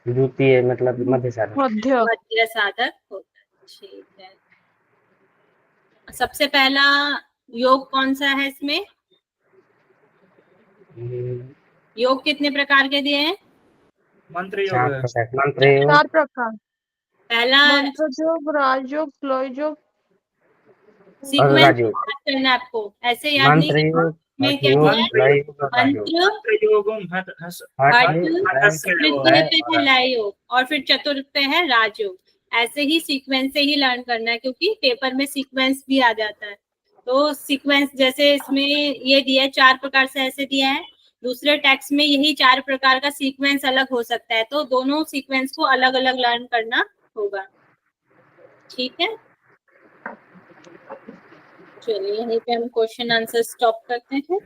द्वितीय मतलब मध्य साधक। मध्य साधक होता है। ठीक है। सबसे पहला योग कौन सा है इसमें? योग कितने प्रकार के दिए हैं? मंत्र योग। 4 प्रकार। पहला मंत्र योग, राजयोग, लय योग, सीक्वेंस करना है आपको, ऐसे याद नहीं करना। में क्या है? मंत्र योगम हट, तृतीय पे है लय योग और फिर चतुर्थ पे है राजयोग। ऐसे ही सीक्वेंस से ही लर्न करना है, क्योंकि पेपर में सीक्वेंस भी आ जाता है। तो सीक्वेंस जैसे इसमें ये दिया है 4 प्रकार से, ऐसे दिया है। दूसरे टेक्स्ट में यही 4 प्रकार का सीक्वेंस अलग हो सकता है, तो दोनों सीक्वेंस को अलग अलग लर्न करना होगा। ठीक है, चलिए यहीं पे हम क्वेश्चन आंसर स्टॉप करते हैं।